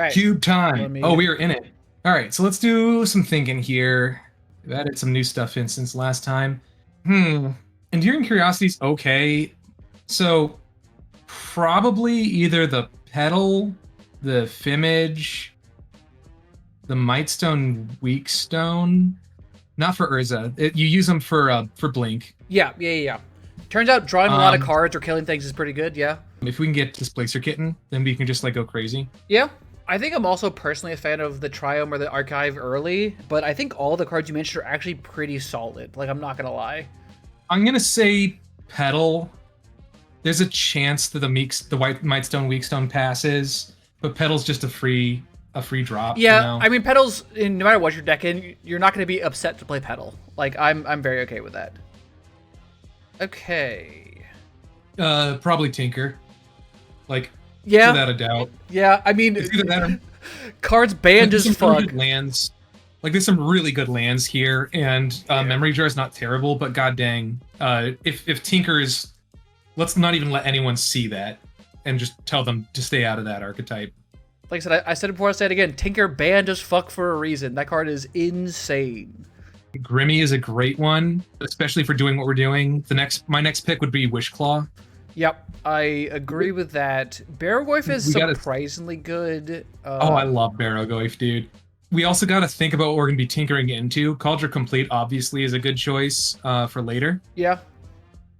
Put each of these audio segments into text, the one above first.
All right. Cube time. Let me- Oh, we are in it. All right, so let's do some thinking here. We've added some new stuff in since last time. Enduring Curiosity's okay. So probably either the Petal, the Fimage, the Mightstone, Weakstone. Not for Urza. You use them for Blink. Yeah. Turns out drawing a lot of cards or killing things is pretty good, yeah. If we can get Displacer Kitten, then we can just like go crazy. Yeah. I think I'm also personally a fan of the Triome or the Archive early, but I think all the cards you mentioned are actually pretty solid. Like, I'm not gonna lie. I'm gonna say Petal. There's a chance that the White Mightstone Weakstone passes, but Petal's just a free drop. Yeah, you know? I mean, Petal's, no matter what you're decking, you're not gonna be upset to play Petal. Like, I'm very okay with that. Okay. Probably Tinker. Like, yeah, without a doubt. Yeah, I mean, It's either that or, cards banned as fuck. Really lands. Like, there's some really good lands here, and Memory Jar is not terrible, but god dang, if Tinker is, let's not even let anyone see that, and just tell them to stay out of that archetype. Like I said, I said it before, I'll say it again. Tinker banned as fuck for a reason. That card is insane. Grimmy is a great one, especially for doing what we're doing. My next pick would be Wishclaw. Yep, I agree with that. Barrogoyf is surprisingly good. Oh, I love Barrogoyf, dude. We also got to think about what we're going to be tinkering into. Cauldron Complete, obviously, is a good choice for later. Yeah.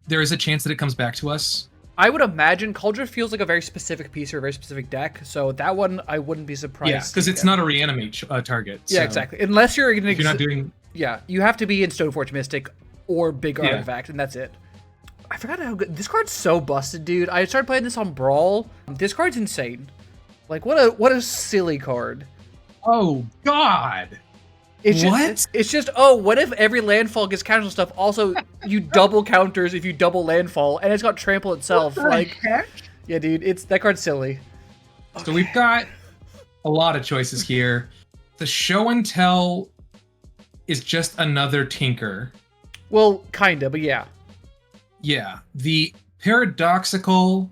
There is a chance that it comes back to us. I would imagine Cauldron feels like a very specific piece or a very specific deck, so that one I wouldn't be surprised. Yeah, because it's not a reanimate target. Yeah, so. exactly. Unless you're going to... You're not doing... Yeah, you have to be in Stoneforge Mystic or Big Artifact, and that's it. I forgot how good... This card's so busted, dude. I started playing this on Brawl. This card's insane. Like, what a silly card. Oh, God! It's just, oh, what if every landfall gets counter stuff? Also, you double counters if you double landfall, and it's got trample itself. What the like, heck? Yeah, dude, that card's silly. Okay. So we've got a lot of choices here. The Show and Tell is just another Tinker. Well, kinda, but yeah. Yeah. The Paradoxical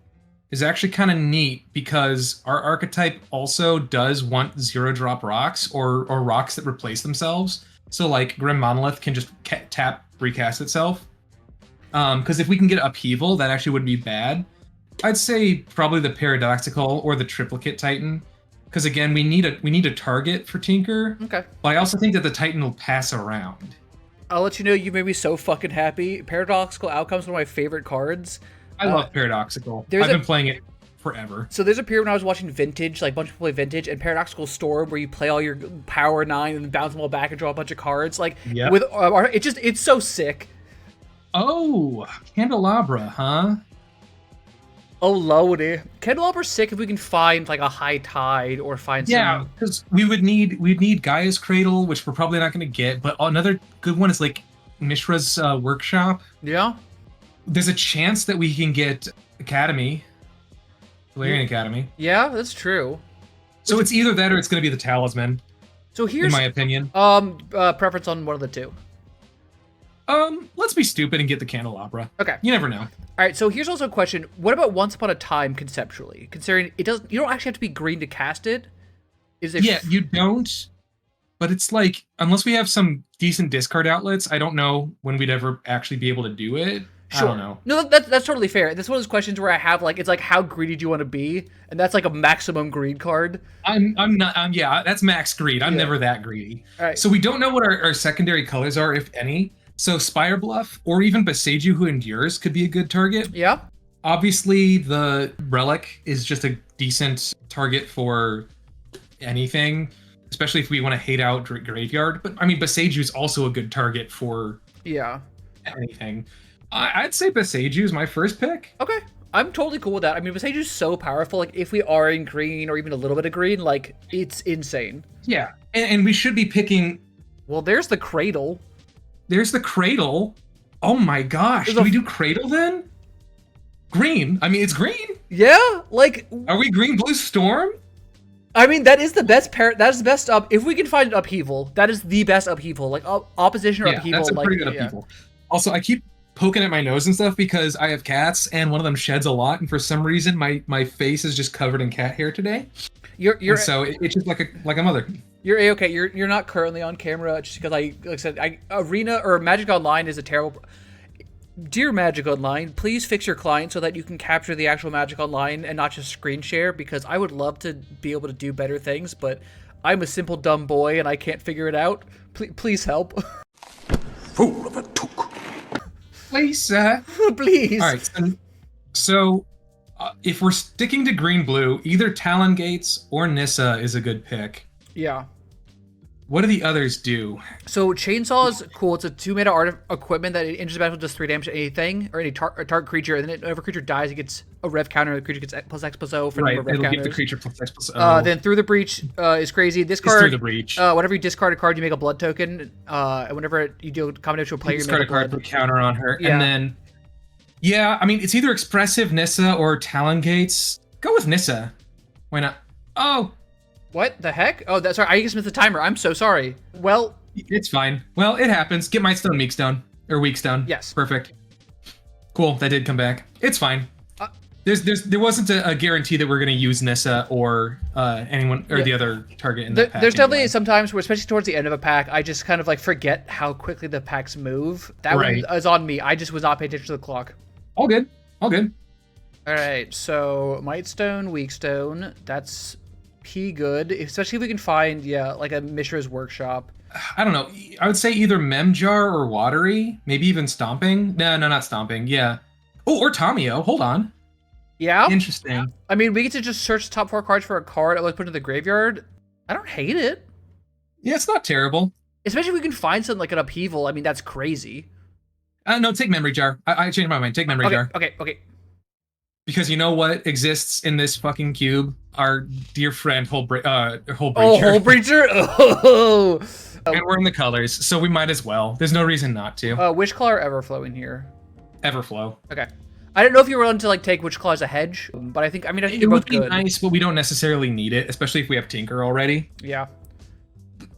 is actually kind of neat because our archetype also does want 0-drop rocks or rocks that replace themselves. So like Grim Monolith can just tap, recast itself. Because if we can get Upheaval, that actually wouldn't be bad. I'd say probably the Paradoxical or the Triplicate Titan. Because again, we need a target for Tinker. Okay. But I also think that the Titan will pass around. I'll let you know, you made me so fucking happy. Paradoxical Outcome's one of my favorite cards. I love Paradoxical. I've been playing it forever. So there's a period when I was watching Vintage, like a bunch of people play Vintage, and Paradoxical Storm, where you play all your Power 9 and then bounce them all back and draw a bunch of cards. Like, with it's so sick. Oh, Candelabra, huh? Oh, lordy. Candelabra's sick if we can find like a High Tide or find Yeah, because we'd need Gaia's Cradle, which we're probably not going to get. But another good one is like Mishra's Workshop. Yeah. There's a chance that we can get Academy, Valerian Academy. Yeah, that's true. So it's either that or it's going to be the Talisman. So here's, in my opinion, preference on one of the two. Let's be stupid and get the Candelabra. Okay. You never know. All right. So here's also a question: what about Once Upon a Time conceptually? Considering you don't actually have to be green to cast it. Yeah, you don't. But it's like, unless we have some decent discard outlets, I don't know when we'd ever actually be able to do it. Sure. I don't know. No, that's totally fair. That's one of those questions where I have like, it's like, how greedy do you want to be? And that's like a maximum greed card. I'm not. Yeah, that's max greed. I'm never that greedy. All right. So we don't know what our secondary colors are, if any. So Spire Bluff or even Beseiju Who Endures could be a good target. Yeah. Obviously, the Relic is just a decent target for anything, especially if we want to hate out Graveyard. But I mean, Beseiju is also a good target for anything. I'd say Beseiju is my first pick. Okay. I'm totally cool with that. I mean, Beseiju's so powerful. Like, if we are in green or even a little bit of green, like, it's insane. Yeah. And we should be picking... Well, there's the Cradle. There's the Cradle. Oh my gosh. Do we do Cradle then? Green. I mean, it's green. Yeah. Like... Are we green, blue, storm? I mean, that is the best that is the best if we can find Upheaval, that is the best Upheaval. Like, opposition or Upheaval. That's a pretty good Upheaval. Also, I keep poking at my nose and stuff because I have cats and one of them sheds a lot, and for some reason my face is just covered in cat hair today. And so it's just like a mother. You're A-okay. You're not currently on camera just because like I said, Arena or Magic Online is a terrible. Dear Magic Online, please fix your client so that you can capture the actual Magic Online and not just screen share, because I would love to be able to do better things, but I'm a simple dumb boy and I can't figure it out. Please help. Fool of a took. Please, sir. Please. All right. So if we're sticking to green-blue, either Talon Gates or Nissa is a good pick. Yeah. What do the others do? So Chainsaw is cool. It's a 2-mana art equipment that enters the battle, does 3 damage to anything or any target creature, and then whenever a creature dies, it gets a rev counter. The creature gets +X+0 for number of rev it'll counters. give the creature +X+0. Then Through the Breach is crazy. This card, Through the Breach. whenever you discard a card, you make a blood token. And whenever you do a combination with a player, you discard make a card, blood. put counter on her, Yeah. and then I mean it's either Expressive Nissa or Talon Gates. Go with Nissa. Why not? Oh. What the heck? Oh, that's sorry. I just missed the timer. I'm so sorry. Well, it's fine. Well, it happens. Get Might Stone, Meek Stone, or Weak Stone. Yes. Perfect. Cool. That did come back. It's fine. There wasn't a guarantee that we're gonna use Nissa or anyone or the other target in the pack. There's definitely sometimes where, especially towards the end of a pack, I just kind of like forget how quickly the packs move. That one is on me. I just was not paying attention to the clock. All good. All good. All right. So Might Stone, Weak Stone. That's good, especially if we can find like a Mishra's Workshop. I don't know. I would say either Memjar or Watery, maybe even Stomping. No, not Stomping. Yeah. Oh, or Tamio. Hold on. Yeah. Interesting. I mean, we get to just search the top 4 cards for a card and like put it in the graveyard. I don't hate it. Yeah, it's not terrible. Especially if we can find something like an Upheaval. I mean, that's crazy. No, take Memory Jar. I changed my mind. Take Memory Jar. Okay. Because you know what exists in this fucking cube? Our dear friend, Hole Breacher. Oh, Hole Breacher? Oh! And we're in the colors, so we might as well. There's no reason not to. Witchclaw or Everflow in here? Everflow. Okay. I didn't know if you were willing to like take Witchclaw as a hedge, but I think they're both good. It would be nice, but we don't necessarily need it, especially if we have Tinker already. Yeah.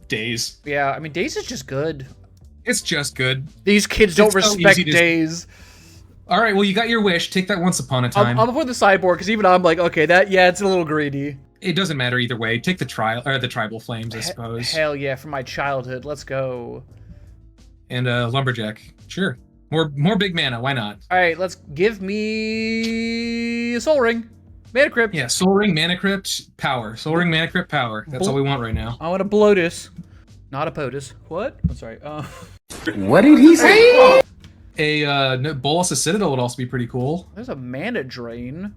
Daze. Yeah, I mean, Daze is just good. It's just good. These kids don't respect Daze. All right, well, you got your wish. Take that Once Upon a Time. I'm put the sideboard because even I'm like, okay, it's a little greedy. It doesn't matter either way. Take the Tribal Flames, I suppose. Hell yeah, from my childhood. Let's go. And Lumberjack. Sure. More big mana. Why not? All right, let's give me a Soul Ring. Mana Crypt. Yeah, Soul Ring, Mana Crypt, Power. Soul Ring, Mana Crypt, Power. That's all we want right now. I want a Bloatus. Not a POTUS. What? I'm sorry. What did he say? A Bolus of Citadel would also be pretty cool. There's a Mana Drain.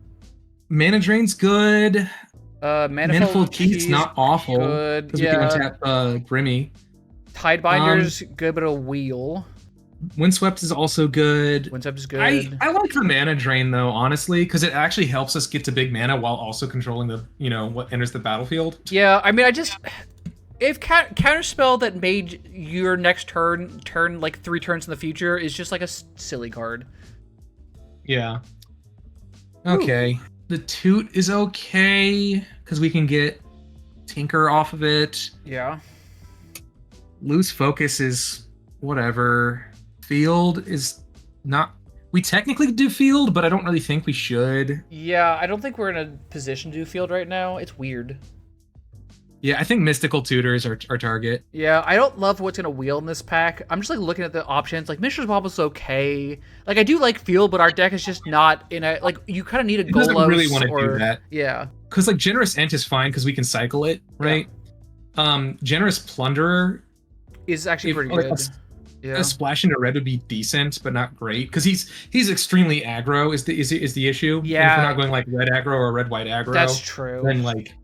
Mana Drain's good. Manifold Keys not awful. Good. Because we can untap Grimmy. Tidebinder's good, but a wheel. Windswept is also good. Windswept is good. I like the Mana Drain though, honestly, because it actually helps us get to big mana while also controlling the what enters the battlefield. Yeah, I mean, if counterspell that made your next turn like 3 turns in the future is just like a silly card. Yeah. Okay. Ooh. The Toot is okay because we can get Tinker off of it. Yeah. Loose Focus is whatever. Field is not. We technically do Field, but I don't really think we should. Yeah, I don't think we're in a position to do Field right now. It's weird. Yeah, I think Mystical Tutors are our target. Yeah, I don't love what's gonna wheel in this pack. I'm just like looking at the options. Like Mishra's Wobble is okay. Like I do like Field, but our deck is just not in a like. You kind of need a Golos. Doesn't really want to do that. Yeah. Because like Generous Ent is fine because we can cycle it, right? Yeah. Generous Plunderer is actually pretty good. A splash into red would be decent, but not great because he's extremely aggro. Is the issue? Yeah. And if we're not going like red aggro or red white aggro. That's true. Then like.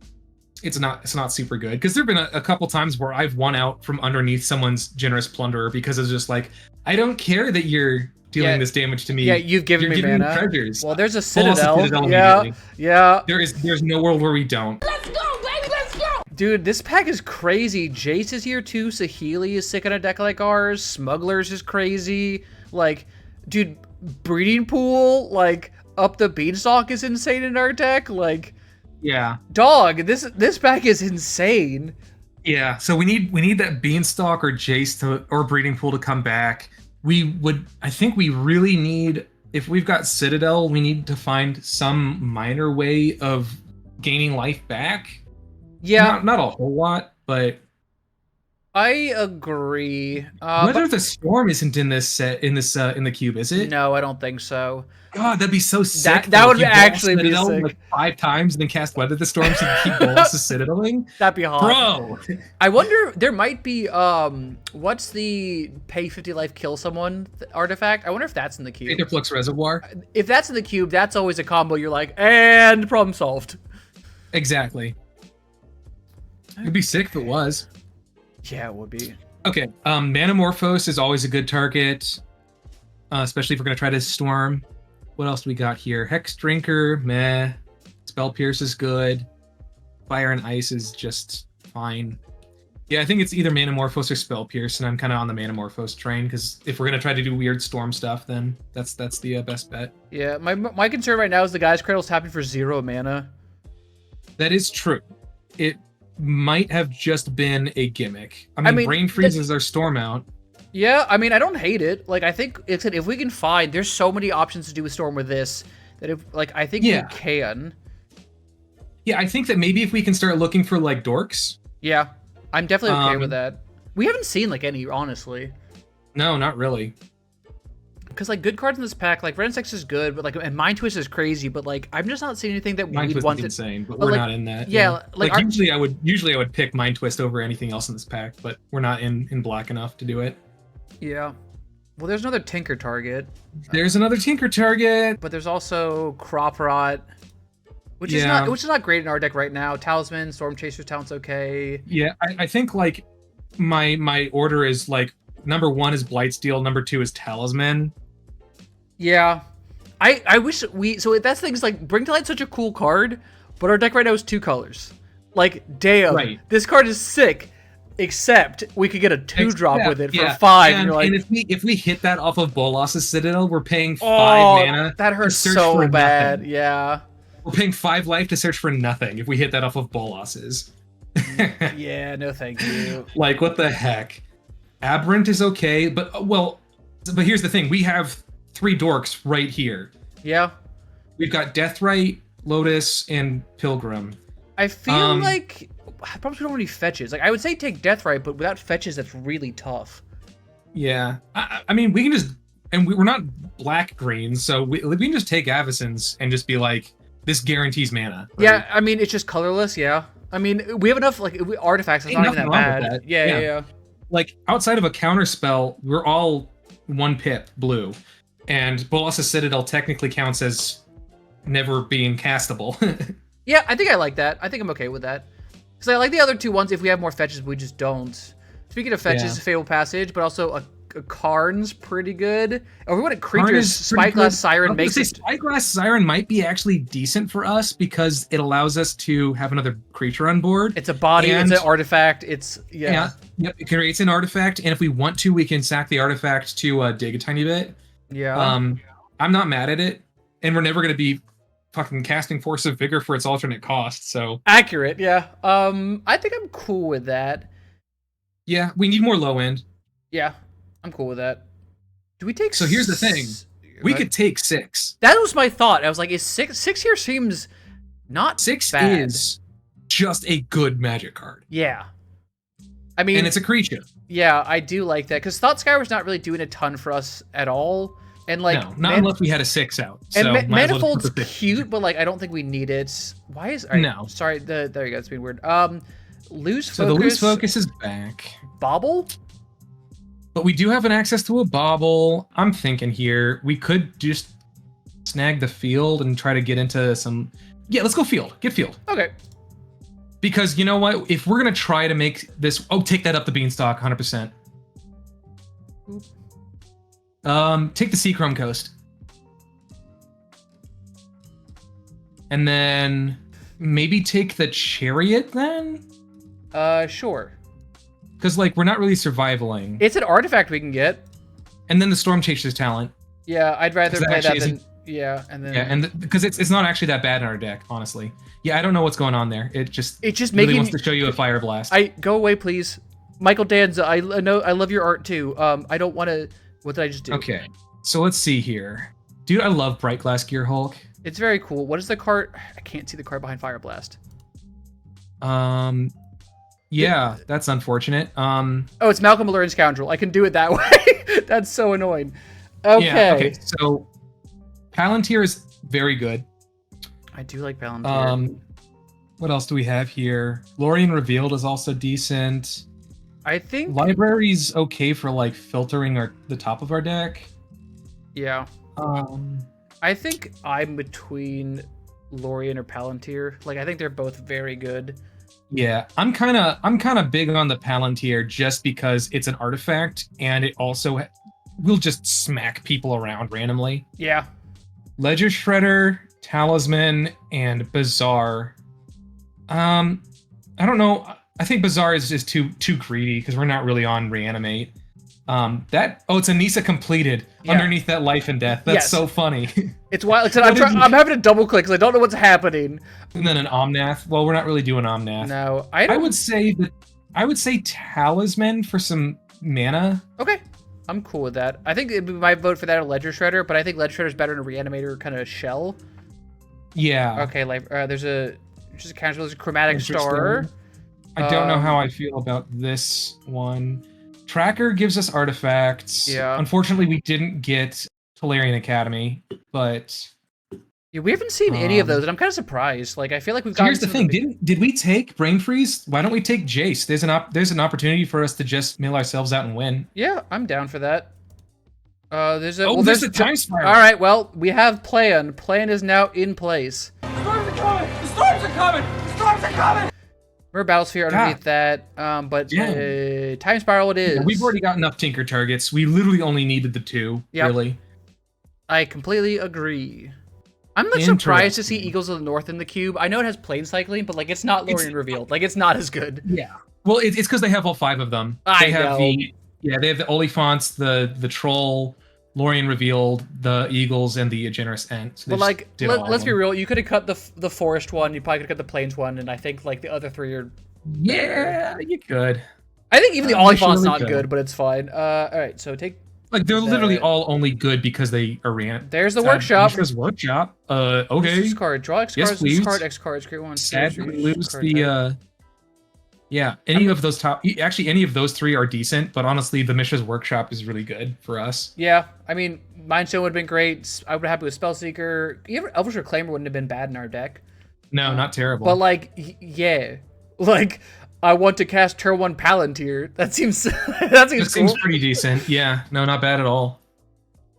It's not super good because there've been a couple times where I've won out from underneath someone's Generous Plunderer because it's just like I don't care that you're dealing this damage to me. Yeah, you've given me mana. Treasures. Well, there's a Citadel. Yeah. There's no world where we don't. Let's go, baby, let's go. Dude, this pack is crazy. Jace is here too. Saheeli is sick on a deck like ours. Smugglers is crazy. Like, dude, Breeding Pool, like Up the Beanstalk is insane in our deck. Like. Yeah. Dog, this pack is insane. Yeah, so we need that Beanstalk or Jace or Breeding Pool to come back. I think we really need, if we've got Citadel, we need to find some minor way of gaining life back. Yeah. Not a whole lot, but I agree. Weather of the Storm isn't in this set in the cube, is it? No, I don't think so. God, that'd be so sick. That would if you actually be Citadel sick. like 5 times and then cast Weather the Storm so you keep Bolas Citadeling. That'd be hot. Bro! I wonder, there might be, what's the pay 50 life kill someone artifact? I wonder if that's in the cube. Aetherflux Reservoir. If that's in the cube, that's always a combo you're like, and problem solved. Exactly. It'd be sick if it was. Yeah, it would be. Okay, Manamorphose is always a good target, especially if we're going to try to Storm. What else do we got here? Hex Drinker, meh. Spell Pierce is good. Fire and Ice is just fine. Yeah, I think it's either Manamorphose or Spell Pierce, and I'm kind of on the Manamorphose train, because if we're going to try to do weird Storm stuff, then that's the best bet. Yeah, my concern right now is the Guy's Cradle's tapping for 0 mana. That is true. It might have just been a gimmick. I mean Brain Freeze is our Storm out. Yeah, I mean, I don't hate it. Like, I think if we can find, there's so many options to do with Storm with this that I think we can. Yeah, I think that maybe if we can start looking for like dorks. Yeah, I'm definitely okay with that. We haven't seen like any, honestly. No, not really. Because like good cards in this pack, like Ren Sex is good, but like and Mind Twist is crazy, but like I'm just not seeing anything that Mind we'd Twist want is to. insane, but we're not in that. Yeah, like usually I would pick Mind Twist over anything else in this pack, but we're not in black enough to do it. Yeah. Well, there's another Tinker target. There's another Tinker target, but there's also Crop Rot, which is not great in our deck right now. Talisman, Storm Chaser's talent's okay. Yeah, I think like my order is like number 1 is Blightsteel, number 2 is Talisman. Yeah, I wish so that's the thing is like Bring to Light's such a cool card, but our deck right now is 2 colors. Like, damn, this card is sick. Except we could get a 2-drop with it for 5. And you're like, and if we hit that off of Bolas' Citadel, we're paying 5 mana. That hurts so bad. Nothing. Yeah. We're paying 5 life to search for nothing if we hit that off of Bolas's. Yeah, no thank you. Like, what the heck? Aberrant is okay, but here's the thing. We have 3 dorks right here. Yeah. We've got Deathrite, Lotus, and Pilgrim. I feel like probably don't have any fetches. Like, I would say take Deathrite, but without fetches, that's really tough. Yeah. I mean, we can just... And we're not black-green, so we can just take Avacyn's and just be like, this guarantees mana. Right? Yeah, I mean, it's just colorless, yeah. I mean, we have enough, like, artifacts. It's not even that bad. Yeah. Like, outside of a counter spell, we're all 1 pip blue. And Bolas' Citadel technically counts as never being castable. Yeah, I think I like that. I think I'm okay with that. Because I like the other 2 ones if we have more fetches, but we just don't. Speaking of fetches, Fatal Passage, but also a Karn's pretty good. Or we want a creatures, Spyglass Siren makes it. Spyglass Siren might be actually decent for us because it allows us to have another creature on board. It's a body, it's an artifact, it's, Yep, it creates an artifact, and if we want to, we can sack the artifact to dig a tiny bit. Yeah. I'm not mad at it, and we're never going to be fucking casting Force of Vigor for its alternate cost, so... Accurate, yeah. I think I'm cool with that. Yeah, we need more low end. Yeah, I'm cool with that. Do we take... So here's the thing. We could take 6. That was my thought. I was like, is 6 here seems not 6 bad. is just a good Magic card. Yeah. I mean... And it's a creature. Yeah, I do like that, because Thought Skywar's not really doing a ton for us at all. And like, no, not unless we had a 6 out. And so Manifold's cute, but like I don't think we need it. Why is no? Sorry, there you go. It's being weird. Loose Focus. So the Loose Focus is back. Bobble. But we do have an access to a Bobble. I'm thinking here we could just snag the field and try to get into some. Yeah, let's go field. Get field. Okay. Because you know what? If we're gonna try to make this, take that up the beanstalk, 100%. Take the Seachrome Coast. And then maybe take the Chariot then? Sure. Because, like, we're not really survivaling. It's an artifact we can get. And then the Storm Chaser's talent. Yeah, I'd rather play that than... Yeah, and then... Yeah, and because it's not actually that bad in our deck, honestly. Yeah, I don't know what's going on there. It just really wants to show you a Fire Blast. Go away, please. Michael Danza, I know I love your art too. I don't want to What did I just do? Okay, so let's see here. Dude, I love Bright Glass Gear Hulk. It's very cool. What is the card? I can't see the card behind Fire Blast. Yeah, that's unfortunate. Oh, it's Malcolm Alluring Scoundrel. I can do it that way. That's so annoying. Okay. Yeah, okay, so Palantir is very good. I do like Palantir. What else do we have here? Lorien Revealed is also decent. I think Library's okay for like filtering the top of our deck. Yeah. I think I'm between Lorien or Palantir. Like, I think they're both very good. Yeah, I'm kind of big on the Palantir just because it's an artifact and it also will just smack people around randomly. Yeah. Ledger Shredder, Talisman, and Bazaar. I don't know. I think Bazaar is just too greedy because we're not really on Reanimate. It's Anissa completed underneath that Life and Death. That's so funny. It's wild. I'm having to double click because I don't know what's happening. And then an Omnath. Well, we're not really doing Omnath. No, I would say Talisman for some mana. Okay, I'm cool with that. I think my vote for that or Ledger Shredder, but I think Ledger Shredder is better than a Reanimator kind of shell. Yeah. Okay, there's a Chromatic Star. I don't know how I feel about this one. Tracker gives us artifacts. Yeah. Unfortunately, we didn't get Tolarian Academy, but yeah, we haven't seen any of those, and I'm kind of surprised. Like, I feel like we've got. Here's the thing: did we take Brain Freeze? Why don't we take Jace? There's an opportunity for us to just mill ourselves out and win. Yeah, I'm down for that. There's a time spiral. All right, well, we have plan. Plan is now in place. The storms are coming! The storms are coming! The storms are coming! We're Battlesphere underneath that, but Time Spiral it is. Yeah, we've already got enough Tinker targets. We literally only needed the 2, really. I completely agree. I'm like surprised to see Eagles of the North in the cube. I know it has plane cycling, but like it's not Lorien Revealed. Like it's not as good. Yeah. Well, it's because they have all 5 of them. They have the Oliphants, the Troll, Lorien Revealed, the Eagles, and the Generous Ent. So but like, let's be real. You could have cut the Forest one. You probably could have cut the Plains one, and I think like the other 3 are. Yeah, you could. I think even the Oliphant's not good, but it's fine. All right, so take. Like they're literally all only good because they are ran. There's the workshop. There's workshop. Okay. This card. Draw X cards. Yes, This card. X cards. Create one. Sadly, we lose the. Yeah, any of those 3 are decent, but honestly, the Mishra's Workshop is really good for us. Yeah, I mean, Mindstone would have been great. I would have happy with Spellseeker. Even Elvish Reclaimer wouldn't have been bad in our deck. No, not terrible. But like, yeah, like I want to cast Turn 1 Palantir. That seems seems pretty decent. Yeah, no, not bad at all.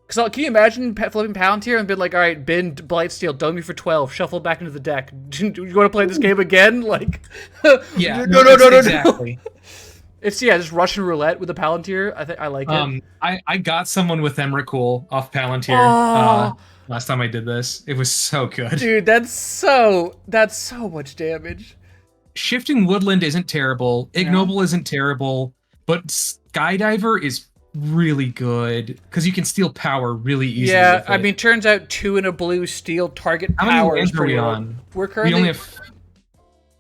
So can you imagine flipping Palantir and being like, all right, bin Blightsteel, dome me for 12, shuffle back into the deck. Do you want to play this game again? Like, yeah, no, exactly. It's just Russian roulette with a Palantir. I like it. I got someone with Emrakul off Palantir last time I did this. It was so good. Dude, that's so much damage. Shifting Woodland isn't terrible. Ignoble isn't terrible, but Skydiver is really good because you can steal power really easily. Yeah, I mean, turns out 2 and a blue steal target power. How many lands are we on? We're currently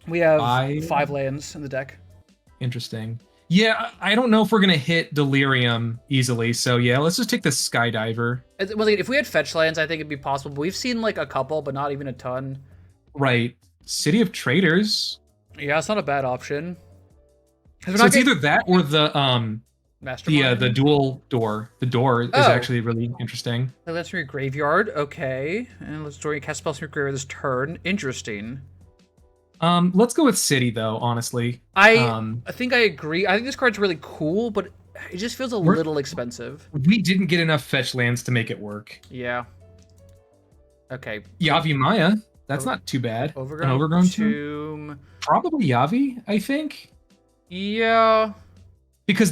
we have 5 lands in the deck. Interesting. Yeah, I don't know if we're gonna hit Delirium easily. So yeah, let's just take the Skydiver. Well, if we had fetch lands, I think it'd be possible. But we've seen like a couple, but not even a ton. Right. City of Traders. Yeah, it's not a bad option. So it's either that or the Mastermind? The dual door. The door is actually really interesting. Let's from your graveyard. Okay. And let's cast spells from your graveyard this turn. Interesting. Let's go with City though, honestly. I think I agree. I think this card's really cool, but it just feels a little expensive. We didn't get enough fetch lands to make it work. Yeah. Okay. Yavi Maya. That's not too bad. An Overgrown Tomb. Probably Yavi, I think. Yeah. Because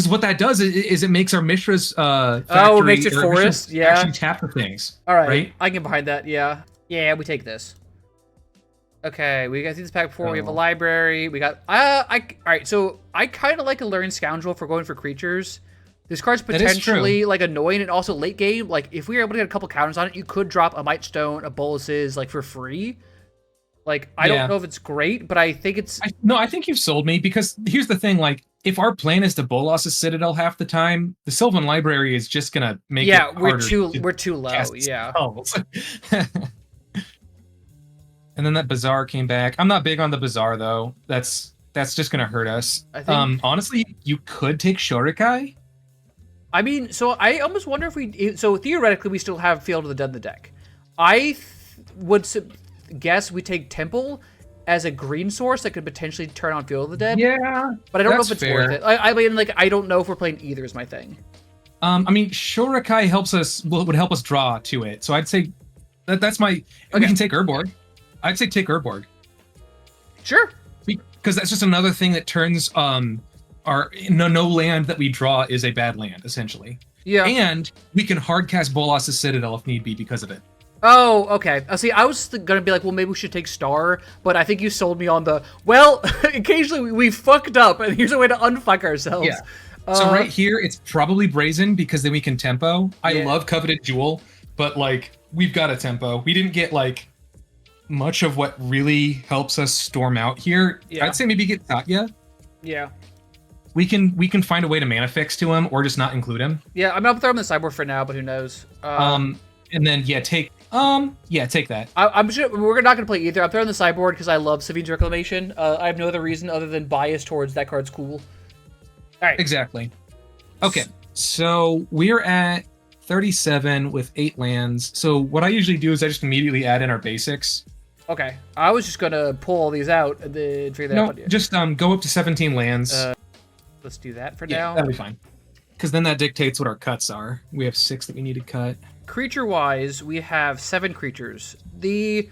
what that does is it makes our Mishra's factory, it makes it forest. Yeah, actually tap for things. All right, I can get behind that. Yeah, we take this. Okay, we got through this pack before. We have a library. We got all right. So I kind of like Alluring Scoundrel for going for creatures. This card's potentially like annoying and also late game. Like if we were able to get a couple counters on it, you could drop a Might Stone, a Bolus's like for free. Like I don't know if it's great, but I think it's. I think you've sold me because here's the thing. Like if our plan is to Bolas' Citadel half the time, the Sylvan Library is just gonna make it harder we're too low. Yeah. spells. And then that Bazaar came back. I'm not big on the Bazaar though. That's just gonna hurt us. I think, honestly, you could take Shorikai. I mean, so I almost wonder if so theoretically we still have Field of the Dead in the deck. I would guess we take Temple as a green source that could potentially turn on Field of the Dead. Yeah, but I don't know if it's worth it. I mean, like, I don't know if we're playing either is my thing. I mean, Shorikai would help us draw to it. So I'd say that's my. Okay. We can take Urborg. I'd say take Urborg. Sure. Because that's just another thing that turns our no land that we draw is a bad land essentially. Yeah. And we can hardcast Bolas' Citadel if need be because of it. Oh, okay. See, I was gonna be like, well, maybe we should take Star, but I think you sold me on the, well, occasionally we fucked up, and here's a way to unfuck ourselves. Yeah. So right here, it's probably Brazen, because then we can tempo. I love Coveted Jewel, but, like, we've got a tempo. We didn't get, like, much of what really helps us storm out here. Yeah. I'd say maybe get Tatya. Yeah. We can find a way to mana fix to him, or just not include him. Yeah, I'm gonna throw him in the sideboard for now, but who knows? And then, take that. I'm sure we're not going to play either. I'm throwing the sideboard because I love Savine's Reclamation. I have no other reason other than bias towards that card's cool. All right. Exactly. Okay, so we're at 37 with 8 lands. So what I usually do is I just immediately add in our basics. Okay. I was just going to pull all these out and then figure that out. No, just go up to 17 lands. Let's do that for now. That'll be fine. Because then that dictates what our cuts are. We have 6 that we need to cut. Creature-wise, we have 7 creatures. The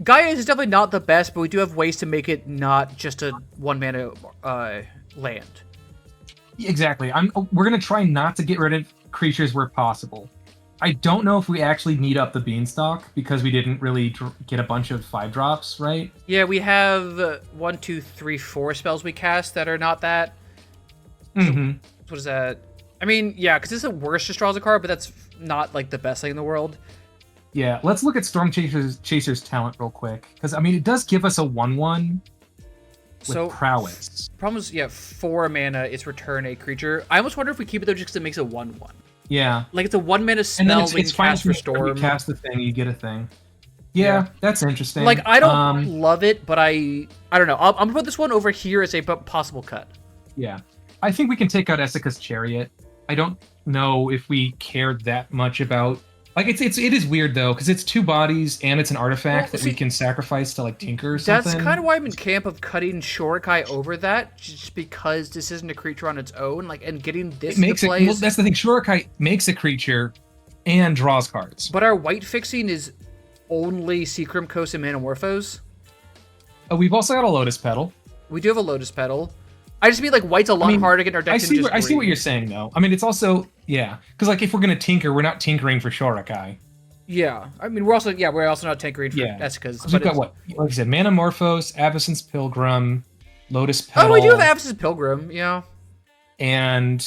Gaia is definitely not the best, but we do have ways to make it not just a 1-mana land. Exactly. We're going to try not to get rid of creatures where possible. I don't know if we actually need up the Beanstalk, because we didn't really get a bunch of 5-drops, right? Yeah, we have 1, 2, 3, 4 spells we cast that are not that. Mm-hmm. So, what is that? I mean, yeah, because it's a worse just draws a card, but that's not, like, the best thing in the world. Yeah, let's look at Storm Chaser's talent real quick. Because, I mean, it does give us a 1/1 with prowess. Problem is, 4 mana, it's return a creature. I almost wonder if we keep it, though, just because it makes a 1/1. Yeah. Like, it's a 1-mana spell and then it's cast for Storm. You cast the thing, you get a thing. Yeah, that's interesting. Like, I don't love it, but I don't know. I'm going to put this one over here as a possible cut. Yeah. I think we can take out Essica's Chariot. I don't know if we cared that much about... Like, it is weird, though, because it's 2 bodies, and it's an artifact that we can sacrifice to, like, tinker or something. That's kind of why I'm in camp of cutting Shorikai over that, just because this isn't a creature on its own, like, and getting this into play. Well, that's the thing. Shorikai makes a creature and draws cards. But our white fixing is only Seacrum Coast and Manamorphose. We've also got a Lotus Petal. We do have a Lotus Petal. I just mean, like, white's a lot harder to get our deck. I see what you're saying, though. I mean, it's also, because, like, if we're going to tinker, we're not tinkering for Shorikai. Yeah. I mean, we're also not tinkering for Essica's. We've got what? Like I said, Manamorphose, Avacyn's Pilgrim, Lotus Petal. Oh, we do have Avacyn's Pilgrim, yeah. And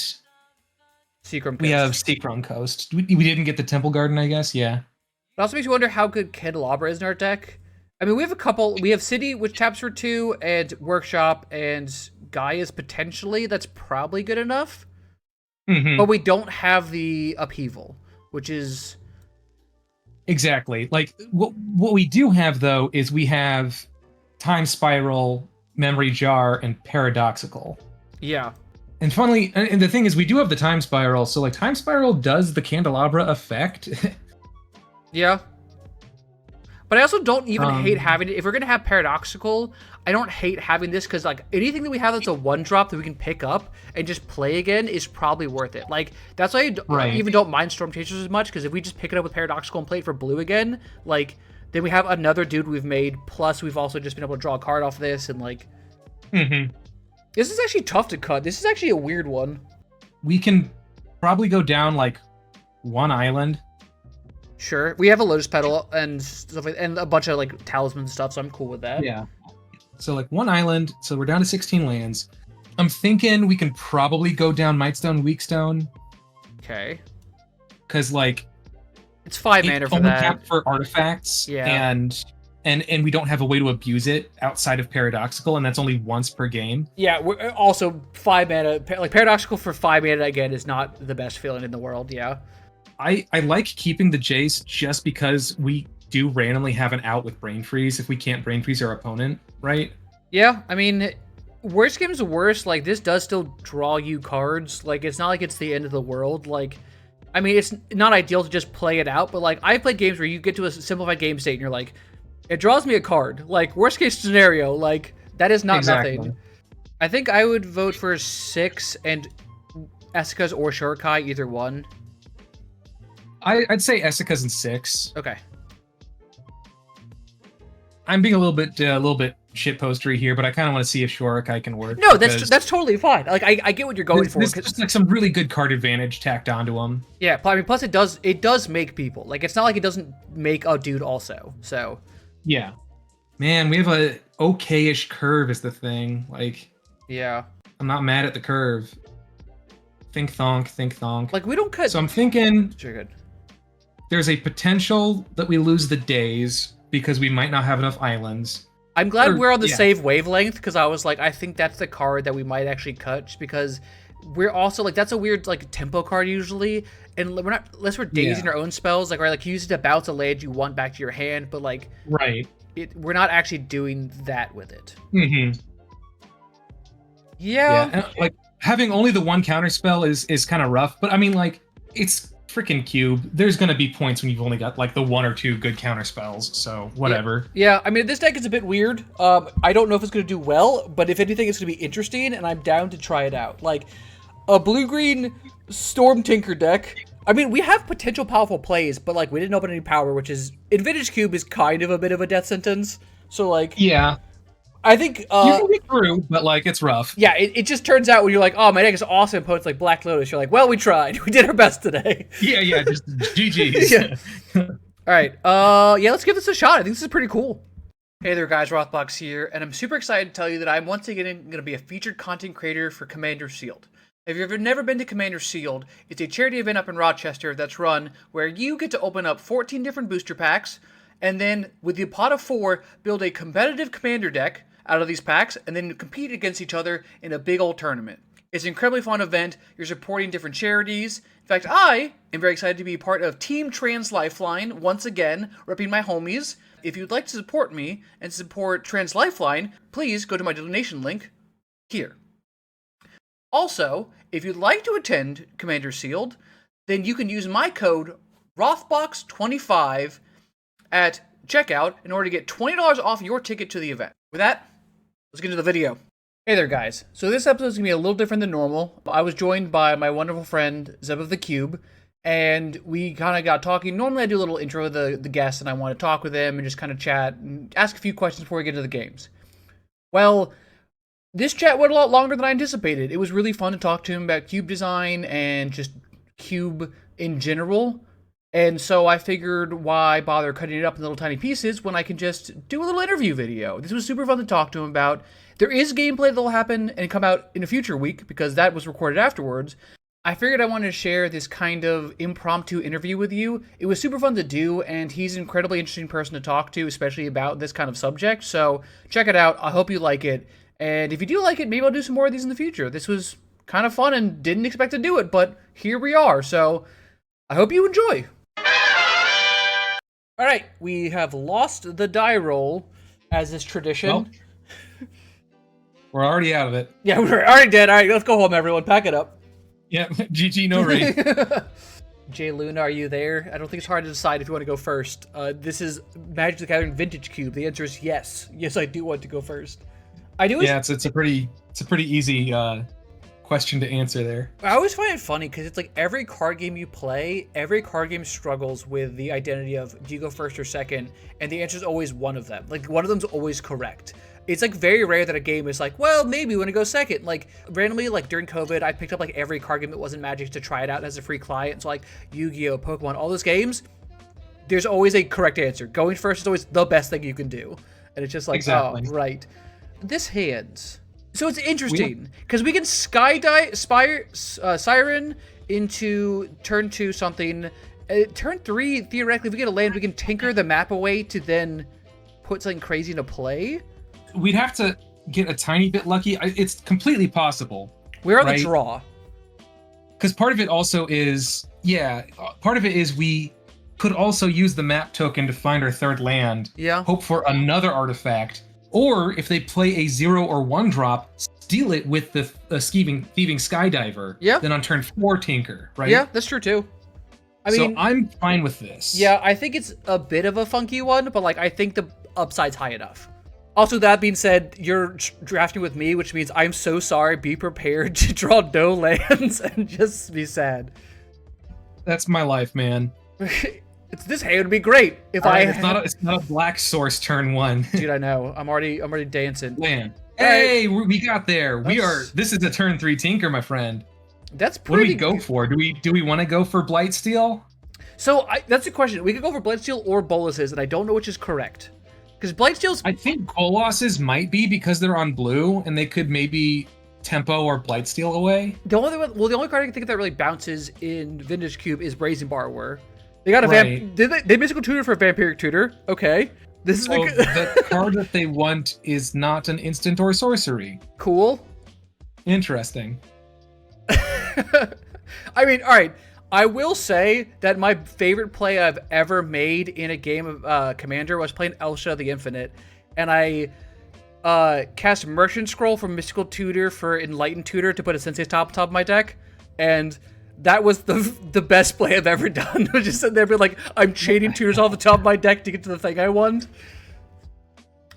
Seacrum Coast. We have Seacrum Coast. We didn't get the Temple Garden, I guess, yeah. It also makes you wonder how good Candelabra is in our deck. I mean, we have a couple. We have City, which taps for 2, and Workshop, and Gaia's potentially. That's probably good enough. Mm-hmm. But we don't have the Upheaval, which is... Exactly. Like, what we do have, though, is we have Time Spiral, Memory Jar, and Paradoxical. Yeah. And funnily, and the thing is, we do have the Time Spiral, so, like, Time Spiral does the Candelabra effect. Yeah. But I also don't even hate having it. If we're going to have Paradoxical, I don't hate having this, because, like, anything that we have that's a 1-drop that we can pick up and just play again is probably worth it. Like, that's why I even don't mind Storm Chasers as much, because if we just pick it up with Paradoxical and play it for blue again, like, then we have another dude we've made, plus we've also just been able to draw a card off this, and, like... Mm-hmm. This is actually tough to cut. This is actually a weird one. We can probably go down, like, 1 island. Sure. We have a Lotus Petal and stuff like, and a bunch of, like, talisman stuff, so I'm cool with that. Yeah. So, like, 1 island, so we're down to 16 lands. I'm thinking we can probably go down Mightstone, Weakstone. Okay. Because, like... It's 5 mana for that. For artifacts. Yeah. And and we don't have a way to abuse it outside of Paradoxical, and that's only once per game. Yeah, we're also 5 mana. Like Paradoxical for 5 mana again is not the best feeling in the world. Yeah. I like keeping the Jace just because we do randomly have an out with Brain Freeze if we can't Brain Freeze our opponent, right? Yeah, I mean, worst game's worst. Like, this does still draw you cards. Like, it's not like it's the end of the world. Like, I mean, it's not ideal to just play it out, but, like, I've played games where you get to a simplified game state and you're like, it draws me a card. Like, worst case scenario, like, that is not nothing. I think I would vote for 6 and Essica's or Shurikai, either one. I'd say Essica's in 6. Okay. I'm being a little bit shitpostery here, but I kind of want to see if Shurikai can work. No, that's totally fine. Like I get what you're going for. There's just like some really good card advantage tacked onto him. Yeah, I mean, plus it does make people. Like, it's not like it doesn't make a dude also. So. Yeah. Man, we have a okay-ish curve is the thing. Like. Yeah. I'm not mad at the curve. Think thonk, think thonk. Like, we don't cut. So I'm thinking. Sure, good. There's a potential that we lose the days because we might not have enough islands. I'm glad we're on the same wavelength, because I was like, I think that's the card that we might actually cut, just because we're also like, that's a weird like tempo card usually, and we're not, unless we're dazing our own spells, like, or like use it to bounce a land you want back to your hand, but like, right, we're not actually doing that with it. Mm-hmm. Yeah. And, like, having only the one counter spell is kind of rough, but I mean, like, it's freaking cube. There's gonna be points when you've only got like the 1 or 2 good counter spells, so whatever. Yeah, I mean, this deck is a bit weird. I don't know if it's gonna do well, but if anything, it's gonna be interesting, and I'm down to try it out. Like, a blue-green Storm Tinker deck. I mean, we have potential powerful plays, but like, we didn't open any power, which is, in Vintage Cube is kind of a bit of a death sentence. So like, yeah, I think you can get through, but like, it's rough. Yeah, it just turns out when you're like, oh, my deck is awesome, opponents like Black Lotus, you're like, well, we tried. We did our best today. Yeah, just GG's. Yeah. All right, yeah, let's give this a shot. I think this is pretty cool. Hey there, guys, Rothbox here, and I'm super excited to tell you that I'm once again going to be a featured content creator for Commander Sealed. If you've never been to Commander Sealed, it's a charity event up in Rochester that's run where you get to open up 14 different booster packs, and then with the pot of 4, build a competitive Commander deck out of these packs, and then compete against each other in a big old tournament. It's an incredibly fun event. You're supporting different charities. In fact, I am very excited to be part of Team Trans Lifeline, once again, repping my homies. If you'd like to support me and support Trans Lifeline, please go to my donation link here. Also, if you'd like to attend Commander Sealed, then you can use my code ROTHBOX25 at checkout in order to get $20 off your ticket to the event. With that, let's get into the video. Hey there, guys. So this episode is going to be a little different than normal. I was joined by my wonderful friend, Zeb of the Cube, and we kind of got talking. Normally I do a little intro of the guest, and I want to talk with them and just kind of chat and ask a few questions before we get into the games. Well, this chat went a lot longer than I anticipated. It was really fun to talk to him about cube design and just cube in general. And so I figured, why bother cutting it up in little tiny pieces when I can just do a little interview video. This was super fun to talk to him about. There is gameplay that will happen and come out in a future week because that was recorded afterwards. I figured I wanted to share this kind of impromptu interview with you. It was super fun to do, and he's an incredibly interesting person to talk to, especially about this kind of subject. So check it out. I hope you like it. And if you do like it, maybe I'll do some more of these in the future. This was kind of fun and didn't expect to do it, but here we are. So I hope you enjoy. All right, we have lost the die roll, as is tradition. Well, we're already out of it. Yeah, we're already dead. All right, let's go home, everyone. Pack it up. Yeah, GG, no raid. Jay Luna, are you there? I don't think it's hard to decide if you want to go first. This is Magic the Gathering Vintage Cube. The answer is yes. Yes, I do want to go first. I do. Yeah, it's a pretty easy question to answer there. I always find it funny because it's like every card game you play, every card game struggles with the identity of do you go first or second, and the answer is always one of them. Like, one of them's always correct. It's like very rare that a game is like, well, maybe we want to go second. Like, randomly, like during COVID, I picked up like every card game that wasn't Magic to try it out as a free client. So like Yu-Gi-Oh, Pokemon, all those games, there's always a correct answer. Going first is always the best thing you can do. And it's just like, exactly. Oh, right. This hands. So it's interesting because we can Siren into turn 2 something. Turn 3, theoretically, if we get a land, we can tinker the map away to then put something crazy into play. We'd have to get a tiny bit lucky. It's completely possible. We're on right? the draw. Because part of it also is, part of it is we could also use the map token to find our third land. Yeah. Hope for another artifact. Or if they play a 0 or 1 drop, steal it with the thieving Skydiver. Yeah. Then on turn 4, Tinker, right? Yeah, that's true too. I mean, so I'm fine with this. Yeah, I think it's a bit of a funky one, but like I think the upside's high enough. Also, that being said, you're drafting with me, which means I'm so sorry. Be prepared to draw no lands and just be sad. That's my life, man. This hand would be great if It's not a black source turn 1. Dude, I know. I'm already dancing. Land. Hey, we got there. This is a turn 3 Tinker, my friend. That's pretty. What do we go for? Do we want to go for Blightsteel? So that's a question. We could go for Blightsteel or Boluses, and I don't know which is correct. Because Blightsteel's... I think Colossus might be because they're on blue, and they could maybe tempo or Blightsteel away. The only card I can think of that really bounces in Vintage Cube is Brazen Borrower. They got a right. They mystical tutor for a Vampiric Tutor. Okay. This is the card that they want is not an instant or sorcery. Cool. Interesting. I mean, all right. I will say that my favorite play I've ever made in a game of Commander was playing Elsha the Infinite, and I cast Merchant Scroll from Mystical Tutor for Enlightened Tutor to put a Sensei's top of my deck, and that was the best play I've ever done. I was just sitting there being like, I'm chaining tutors off the top of my deck to get to the thing I want.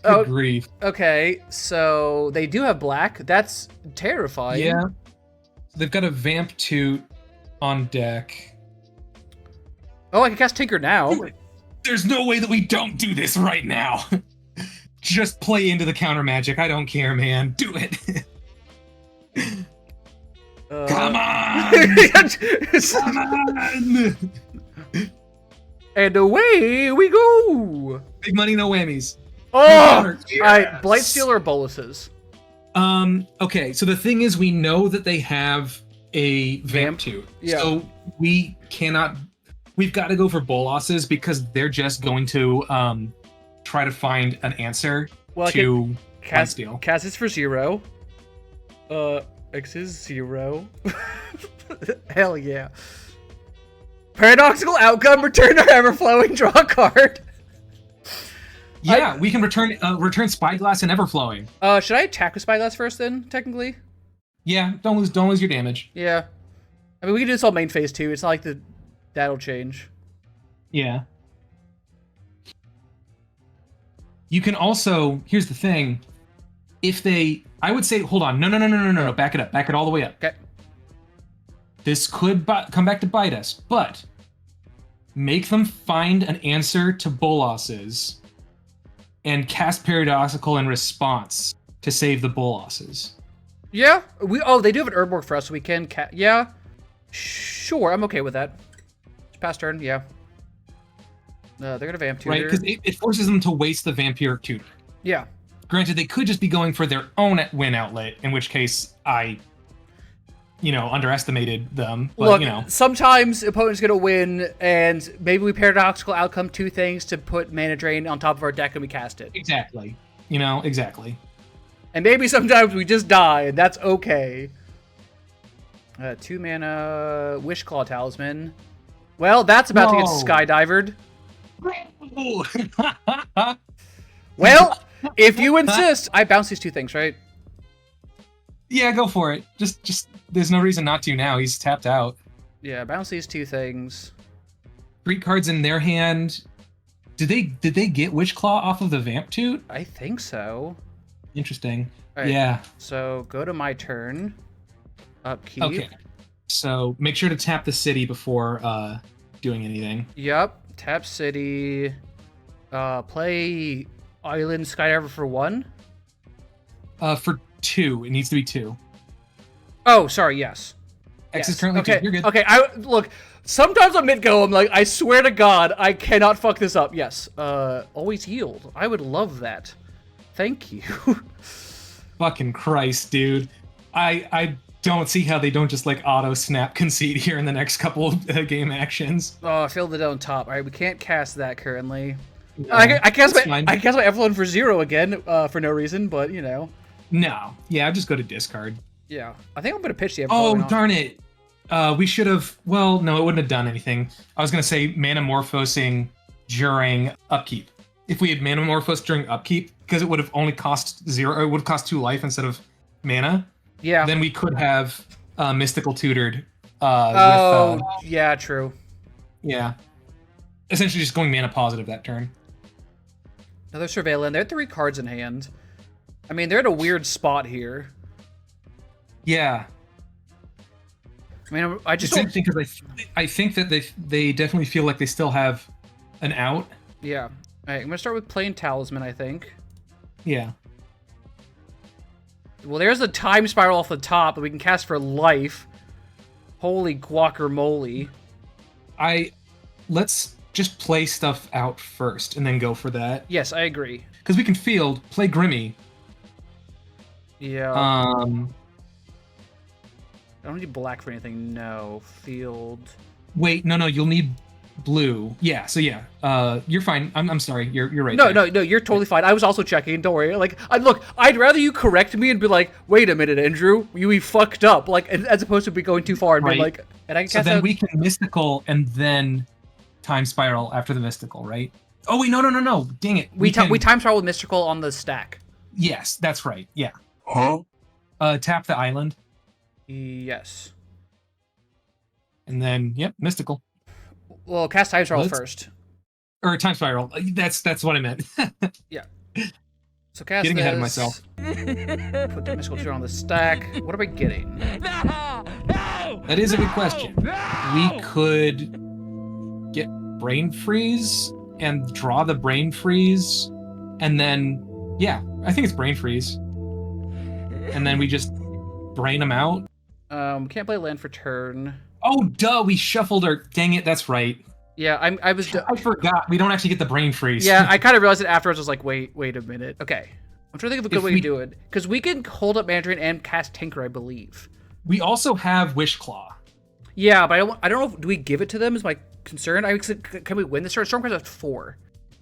Good grief. Okay, so they do have black. That's terrifying. Yeah. They've got a Vamp Toot on deck. Oh, I can cast Tinker now. There's no way that we don't do this right now. Just play into the counter magic. I don't care, man. Do it. Come on! Come on! And away we go! Big money, no whammies. Oh! Yes. Alright, Blightsteel or Boluses? Okay, so the thing is, we know that they have a Vamp Toot. Yeah. So we've got to go for Bolosses because they're just going to try to find an answer to Blightsteel. Cast is for 0. X is 0. Hell yeah. Paradoxical outcome, return our Everflowing, draw a card. Yeah, we can return Spyglass and Everflowing. Should I attack with Spyglass first then, technically? Yeah, don't lose your damage. Yeah. I mean, we can do this all main phase too. It's not like that'll change. Yeah. You can also, here's the thing. I would say, hold on. No. Back it all the way up. Okay. This could come back to bite us, but make them find an answer to Bolosses and cast Paradoxical in response to save the Bolosses. Yeah. They do have an Urborg for us, so we can yeah. Sure, I'm okay with that. It's past turn, yeah. They're gonna Vamp Tutor. Right, because it forces them to waste the Vampiric Tutor. Yeah. Granted, they could just be going for their own win outlet, in which case I underestimated them. But, Look, sometimes opponent's gonna win, and maybe we paradoxical outcome 2 things to put Mana Drain on top of our deck and we cast it. Exactly. Exactly. And maybe sometimes we just die, and that's okay. 2 mana Wishclaw Talisman. Well, that's about to get skydivered. Well, if you insist, I bounce these 2 things, right? Yeah, go for it. Just there's no reason not to now. He's tapped out. Yeah, bounce these 2 things. 3 cards in their hand. Did they get Witchclaw off of the Vamp Toot? I think so. Interesting. Right, yeah. So go to my turn. Upkeep. Okay. So make sure to tap the city before doing anything. Yep. Tap city. Play Island Skydiver for 1. For 2. It needs to be 2. Oh, sorry. Yes. X is currently 2. You're good. Okay. Look. Sometimes on mid-go, I'm like, I swear to God, I cannot fuck this up. Yes. Always yield. I would love that. Thank you. Fucking Christ, dude. I don't see how they don't just like auto snap concede here in the next couple of game actions. Oh, I filled it on top. All right, we can't cast that currently. No, I cast that's my fine. I cast my Everflowing for 0 again for no reason, but you know. No. Yeah, I'll just go to discard. Yeah, I think I'm gonna pitch the Everflowing. Oh, off. darn it. We should have... Well, no, it wouldn't have done anything. I was going to say Manamorphosing during upkeep. If we had Manamorphosed during upkeep, because it would have only cost 0, it would have cost 2 life instead of mana, Yeah. then we could have Mystical Tutored yeah, true. Yeah. Essentially just going mana positive that turn. Another Surveillant. They had 3 cards in hand. I mean, they're at a weird spot here. Yeah. I mean, I just It's interesting because I think that they definitely feel like they still have an out. Yeah. All right, I'm gonna start with playing Talisman, I think. Yeah. Well, there's the Time Spiral off the top that we can cast for life. Holy guacamole. Let's just play stuff out first and then go for that. Yes, I agree. Because we can field, play Grimmy. Yeah. I don't need black for anything. No. Field. Wait, no, you'll need blue. Yeah, so yeah. You're fine. I'm sorry. You're right. No, there. no, you're totally fine. I was also checking. Don't worry. Like, look, I'd rather you correct me and be like, "Wait a minute, Andrew, we fucked up." Like, as opposed to be going too far and be like, and I can So cast then out... we can mystical and then time spiral after the mystical, right? Oh wait, no. Dang it. We time spiral with mystical on the stack. Yes, that's right. Yeah. Huh? Tap the island. Yes. And then, yep, mystical. Well, cast time spiral first. Or time spiral. That's what I meant. Yeah. So cast Getting this. ahead of myself. Put the mystical tutor on the stack. What are we getting? That is a good question. We could get Brain Freeze and draw the Brain Freeze, and then, yeah, I think it's Brain Freeze. And then we just brain them out. Can't play land for turn. Oh, duh, we shuffled our... Dang it, that's right. Yeah, I forgot. We don't actually get the Brain Freeze. Yeah, I kind of realized it afterwards. I was like, wait a minute. Okay. I'm trying to think of a good way to do it. Because we can hold up Mandarin and cast Tinker, I believe. We also have Wish Claw. Yeah, but I don't know. Do we give it to them is my concern. Can we win this turn? Storm Card's at 4.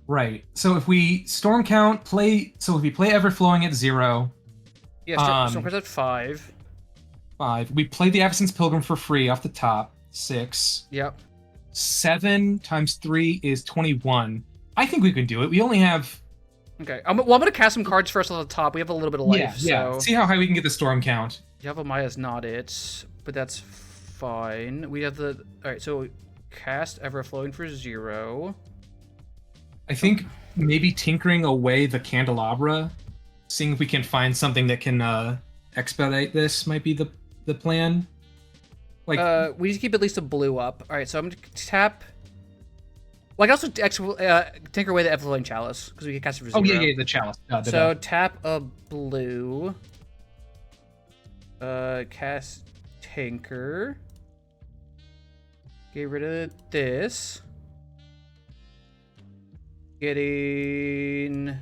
Right. So if we Storm Count, if we play Everflowing at 0... Yeah, Storm Card's at 5. 5. We play the Avacyn's Pilgrim for free off the top. 6. Yep. 7 times 3 is 21. I think we can do it. We only have... Okay. I'm going to cast some cards first on the top. We have a little bit of life. Yeah. So... See how high we can get the Storm Count. Yavamaya's not it, but that's fine. We have the... Alright, so cast Everflowing for 0. I think maybe tinkering away the Candelabra, seeing if we can find something that can expedite this might be the plan. Like, we need to keep at least a blue up. Alright, so I'm going to tap... Well, I can also tinker away the Everflowing Chalice, because we can cast it for 0. Oh, yeah, the Chalice. So tap a blue. Cast Tinker. Get rid of this. Getting...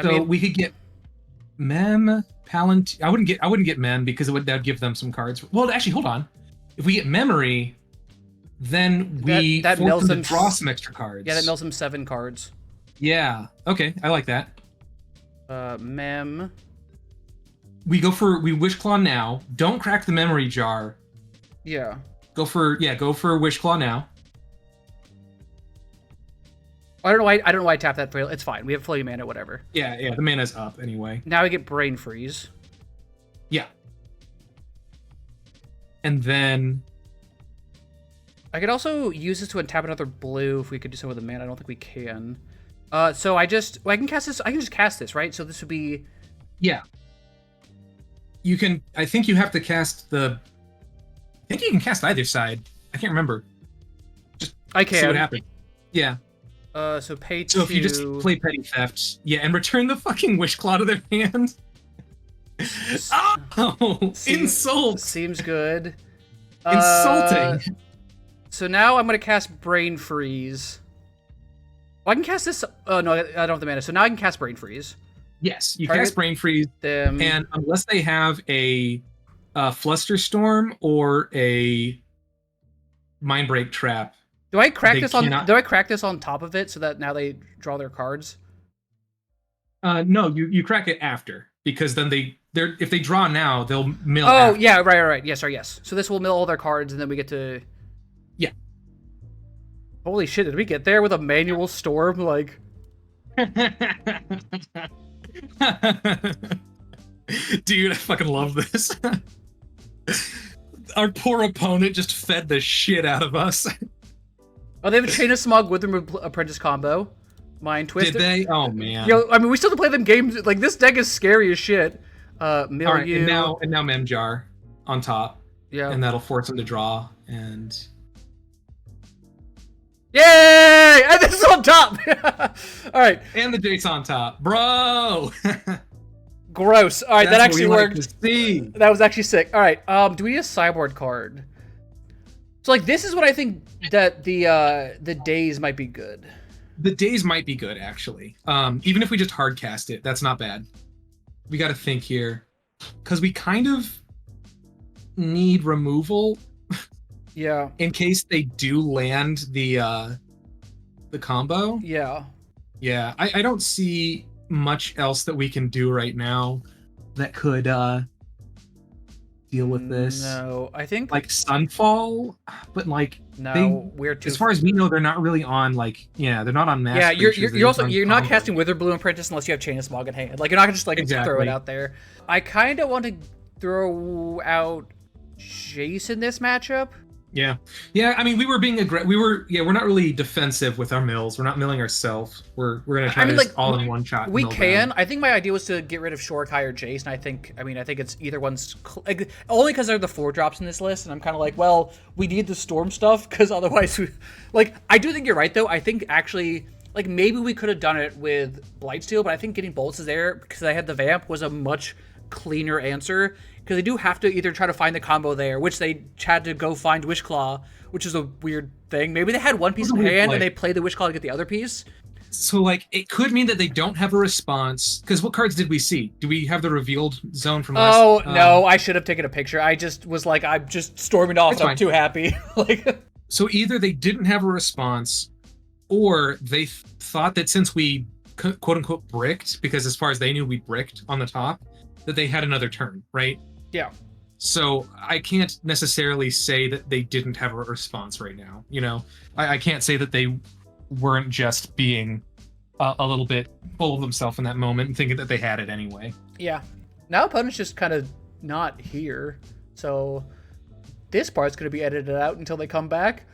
So we could get Mem, Palant. I wouldn't get Mem because that would give them some cards. Well, actually, hold on. If we get Memory, then we that force mills them them to draw some extra cards. Yeah, that mills them 7 cards. Yeah. Okay, I like that. Mem. We Wish Claw now. Don't crack the Memory Jar. Yeah. Go for Wish Claw now. I don't know why I tapped that. It's fine. We have floating mana, whatever. Yeah. The mana's up anyway. Now we get Brain Freeze. Yeah. And then I could also use this to untap another blue if we could do some with the mana. I don't think we can. So I can cast this. I can just cast this, right? So this would be... Yeah. You can... I think you have to cast the... I think you can cast either side. I can't remember. Just I can. see what happens. Yeah. So pay 2... So if you just play Petty Theft, yeah, and return the fucking Wish Claw to their hand. Oh! Insult! Seems good. Insulting! So now I'm going to cast Brain Freeze. Oh, I can cast this... Oh, no, I don't have the mana. So now I can cast Brain Freeze. Yes, you cast Brain Freeze, them. And unless they have a Flusterstorm or a Mindbreak Trap, Do I crack They this on? cannot- Do I crack this on top of it so that now they draw their cards? No, you crack it after, because then if they draw now, they'll mill. Oh after. yeah, right. Yes, yes. So this will mill all their cards, and then we get to. Yeah. Holy shit! Did we get there with a manual storm? Like. Dude, I fucking love this. Our poor opponent just fed the shit out of us. Oh, they have a Chain of Smog with them Apprentice combo. Mind Twister. Did they? Oh man. Yo, I mean, we still have to play them games. Like this deck is scary as shit. Mill All right, you. and now Memjar on top. Yeah. And that'll force him to draw. And Yay! And this is on top. All right. the Jace on top, bro. Gross. All right, that That's actually what we like worked. to see. That was actually sick. All right. Do we need a sideboard card? So like this is what I think that the days might be good. The days might be good, actually. Even if we just hard cast it, that's not bad. We got to think here, because we kind of need removal. Yeah. In case they do land the combo. Yeah. Yeah, I don't see much else that we can do right now that could deal with this. No, I think Like Sunfall, but like no, we're too. as far as we know, they're not really on they're not on mass. Yeah, creatures, you're they're also on you're not combo. casting Witherbloom Apprentice unless you have Chain of Smog in hand. Like you're not gonna just like throw Exactly. it out there. I kind of want to throw out Jace in this matchup. Yeah. I mean, we were being we're not really defensive with our mills. We're not milling ourselves. We're gonna try to just all in one shot. We mill can. down. I think my idea was to get rid of Shorekai or Jace, and I think it's either one's like, only because they're the 4-drops in this list, and I'm kind of like, well, we need the storm stuff because otherwise, I do think you're right though. I think actually, like maybe we could have done it with Blightsteel, but I think getting bolts is there because I had the Vamp was a much cleaner answer. Because they do have to either try to find the combo there, which they had to go find Wishclaw, which is a weird thing. Maybe they had one piece in hand and they played the Wishclaw to get the other piece. So, like, it could mean that they don't have a response. Because what cards did we see? Do we have the revealed zone from last? Oh, no, I should have taken a picture. I just was like, I'm just storming off. I'm too happy. So either they didn't have a response, or they thought that since we quote-unquote bricked, because as far as they knew we bricked on the top, that they had another turn, right? Yeah. So I can't necessarily say that they didn't have a response right now. You know, I can't say that they weren't just being a little bit full of themselves in that moment and thinking that they had it anyway. Yeah. Now opponent's just kind of not here. So this part's going to be edited out until they come back.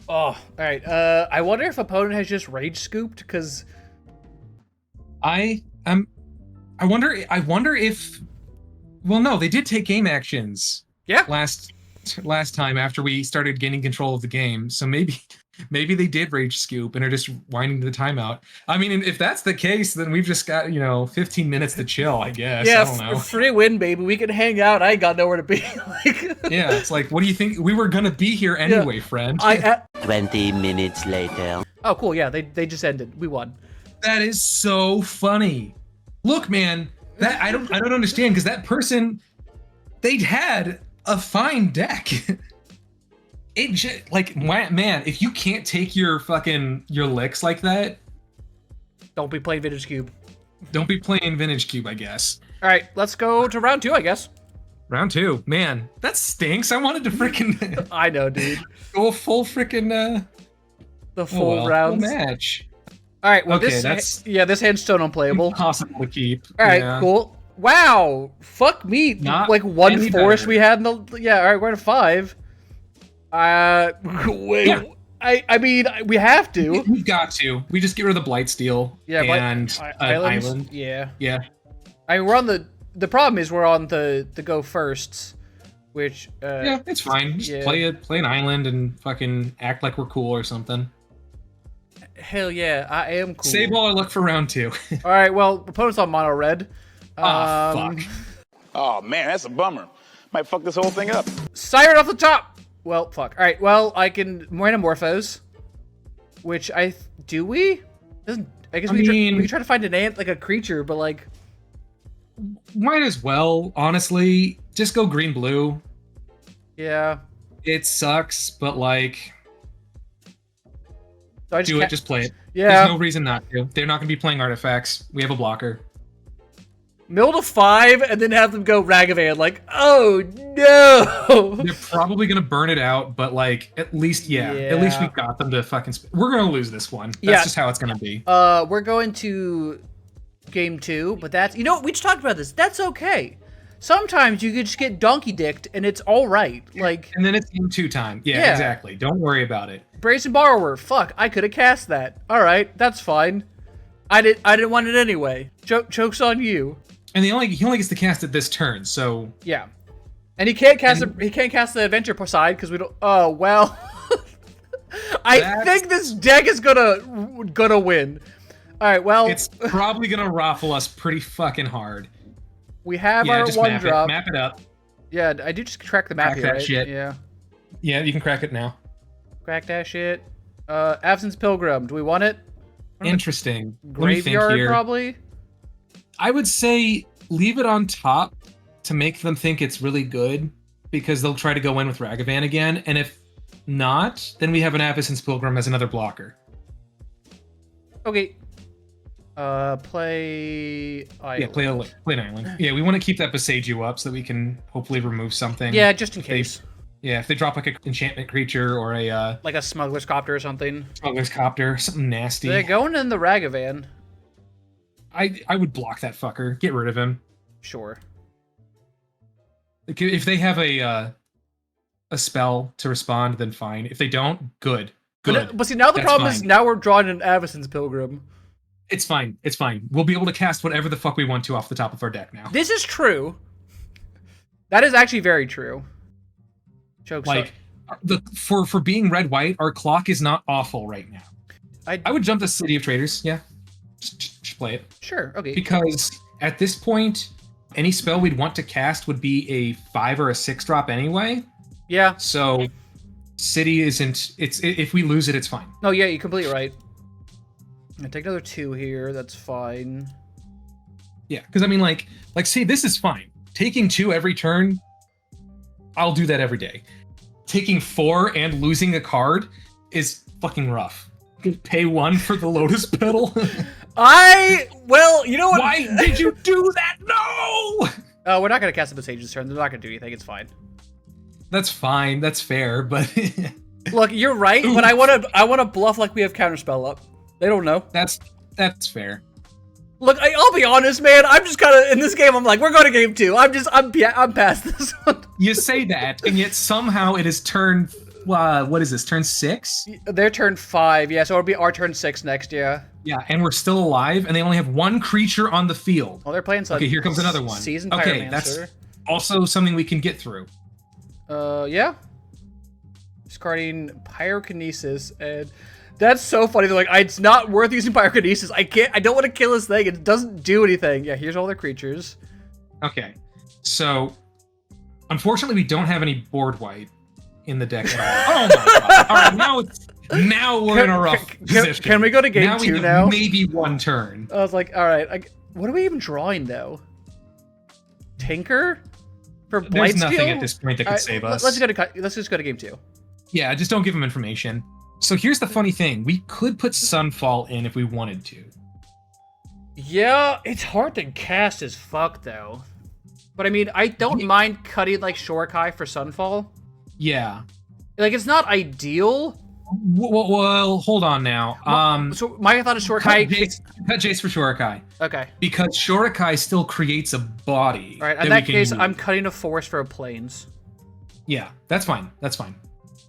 Oh, all right. I wonder if opponent has just rage scooped because I wonder if. Well, no, they did take game actions. Yeah. Last time after we started gaining control of the game, so maybe they did rage scoop and are just winding the timeout. I mean, if that's the case, then we've just got 15 minutes to chill, I guess. Yeah, I don't know. free win, baby. We can hang out. I ain't got nowhere to be. Yeah, it's like, what do you think? We were gonna be here anyway, friend. 20 minutes later. Oh, cool. Yeah, they just ended. We won. That is so funny. Look, man. That I don't understand, because that person, they'd had a fine deck. It just, like, man, if you can't take your licks like that, don't be playing Vintage Cube. Don't be playing Vintage Cube, I guess. All right, let's go to round 2, I guess. Round 2, man, that stinks. I wanted to freaking. I know, dude. Go full freaking the full rounds match. All right, well, okay, this hand's still unplayable. Impossible to keep. All right, cool. Wow, fuck me. Not like 1 forest better. we had in the. Yeah, all right, we're at 5. Wait. Yeah. I mean, we have to. We've got to. We just get rid of the Blightsteel. Yeah, and island. Yeah. Yeah. I mean, we're on the problem is we're on the go firsts, which. Yeah, it's fine. Just play an island and fucking act like we're cool or something. Hell yeah, I am cool. Save all our luck for round 2. All right, well, opponent's on mono red. Fuck. Oh man, that's a bummer. Might fuck this whole thing up. Siren off the top. Well, fuck. All right, well, I can Metamorphose, which do we? Doesn't I guess we can try to find an ant like a creature, but like might as well, honestly, just go green blue. Yeah. It sucks, but like So I Do it. Just play it. Yeah. There's no reason not to. They're not going to be playing artifacts. We have a blocker. Mill to 5 and then have them go Ragavan. Like, oh no. They're probably going to burn it out, but like at least at least we got them to fucking. We're going to lose this one. That's just how it's going to be. We're going to game 2, but that's we just talked about this. That's okay. Sometimes you could just get donkey dicked and it's all right. Like, and then it's game 2 time. Yeah, exactly. Don't worry about it. Brazen Borrower. Fuck, I could have cast that. All right, that's fine. I didn't want it anyway. Joke's on you. And he only gets to cast it this turn, so yeah. And he can't cast the adventure side because we don't. Oh well. I think this deck is gonna win. All right, well, it's probably gonna raffle us pretty fucking hard. We have our just 1-drop. Map it up. Yeah, I do just crack the map Crack here, that right? shit. Yeah. Yeah, you can crack it now. Crack that shit. Absence Pilgrim. Do we want it? Interesting. Graveyard, probably? I would say leave it on top to make them think it's really good, because they'll try to go in with Ragavan again, and if not, then we have an Absence Pilgrim as another blocker. Okay. Play Island. Yeah, play an island. Yeah, we want to keep that Besage up so that we can hopefully remove something. Yeah, just in case. If they drop like an enchantment creature or a like a Smuggler's Copter or something. Smuggler's Copter, something nasty. They're going in the Ragavan. I would block that fucker. Get rid of him. Sure. Like, if they have a spell to respond, then fine. If they don't, good. But see, now the problem is now we're drawing an Avacyn's Pilgrim. It's fine. It's fine. We'll be able to cast whatever the fuck we want to off the top of our deck now. This is true. That is actually very true. Jokes like, for being red-white, our clock is not awful right now. I would jump to City of Traders. Yeah. Just play it. Sure. Okay. Because at this point, any spell we'd want to cast would be a 5 or a 6 drop anyway. Yeah. So City isn't. If we lose it, it's fine. No, yeah, you're completely right. I take another 2 here. That's fine. Yeah, because I mean, like, see, this is fine. Taking 2 every turn, I'll do that every day. Taking 4 and losing a card is fucking rough. Pay 1 for the Lotus Petal. Well, you know what? Why did you do that? No! We're not gonna cast the Besage this turn. They're not gonna do anything. It's fine. That's fine. That's fair. But look, you're right. But I wanna bluff like we have Counterspell up. They don't know. That's fair. Look, I'll be honest, man. I'm just kind of in this game. I'm like, we're going to game 2. I'm past this one. You say that, and yet somehow it is turn. What is this? Turn 6? Their turn 5. Yeah, so it'll be our turn 6 next. Yeah. Yeah, and we're still alive, and they only have 1 creature on the field. Well, they're playing something. Okay, here comes another one. Seasoned okay, Pyromancer. that's also something we can get through. Yeah. Discarding Pyrokinesis, and that's so funny. They're like, it's not worth using Pyrokinesis. I don't want to kill this thing. It doesn't do anything. Yeah, here's all their creatures. Okay, so unfortunately, we don't have any board white in the deck at all. Oh my god! All right, now we're in a rough position. Can we go to game 2 now? Maybe 1 turn. I was like, all right. What are we even drawing though? Tinker for Blightsteel? There's nothing at this point that could save us. Let's just go to game 2. Yeah, just don't give them information. So here's the funny thing. We could put Sunfall in if we wanted to. Yeah, it's hard to cast as fuck, though. But I mean, I don't mind cutting, like, Shorakai for Sunfall. Yeah. Like, it's not ideal. Well, hold on now. So my thought is Shorakai... Cut Jace for Shorakai. Okay. Because Shorakai still creates a body. Alright, in that case, I'm cutting a Forest for a Plains. Yeah, that's fine. That's fine.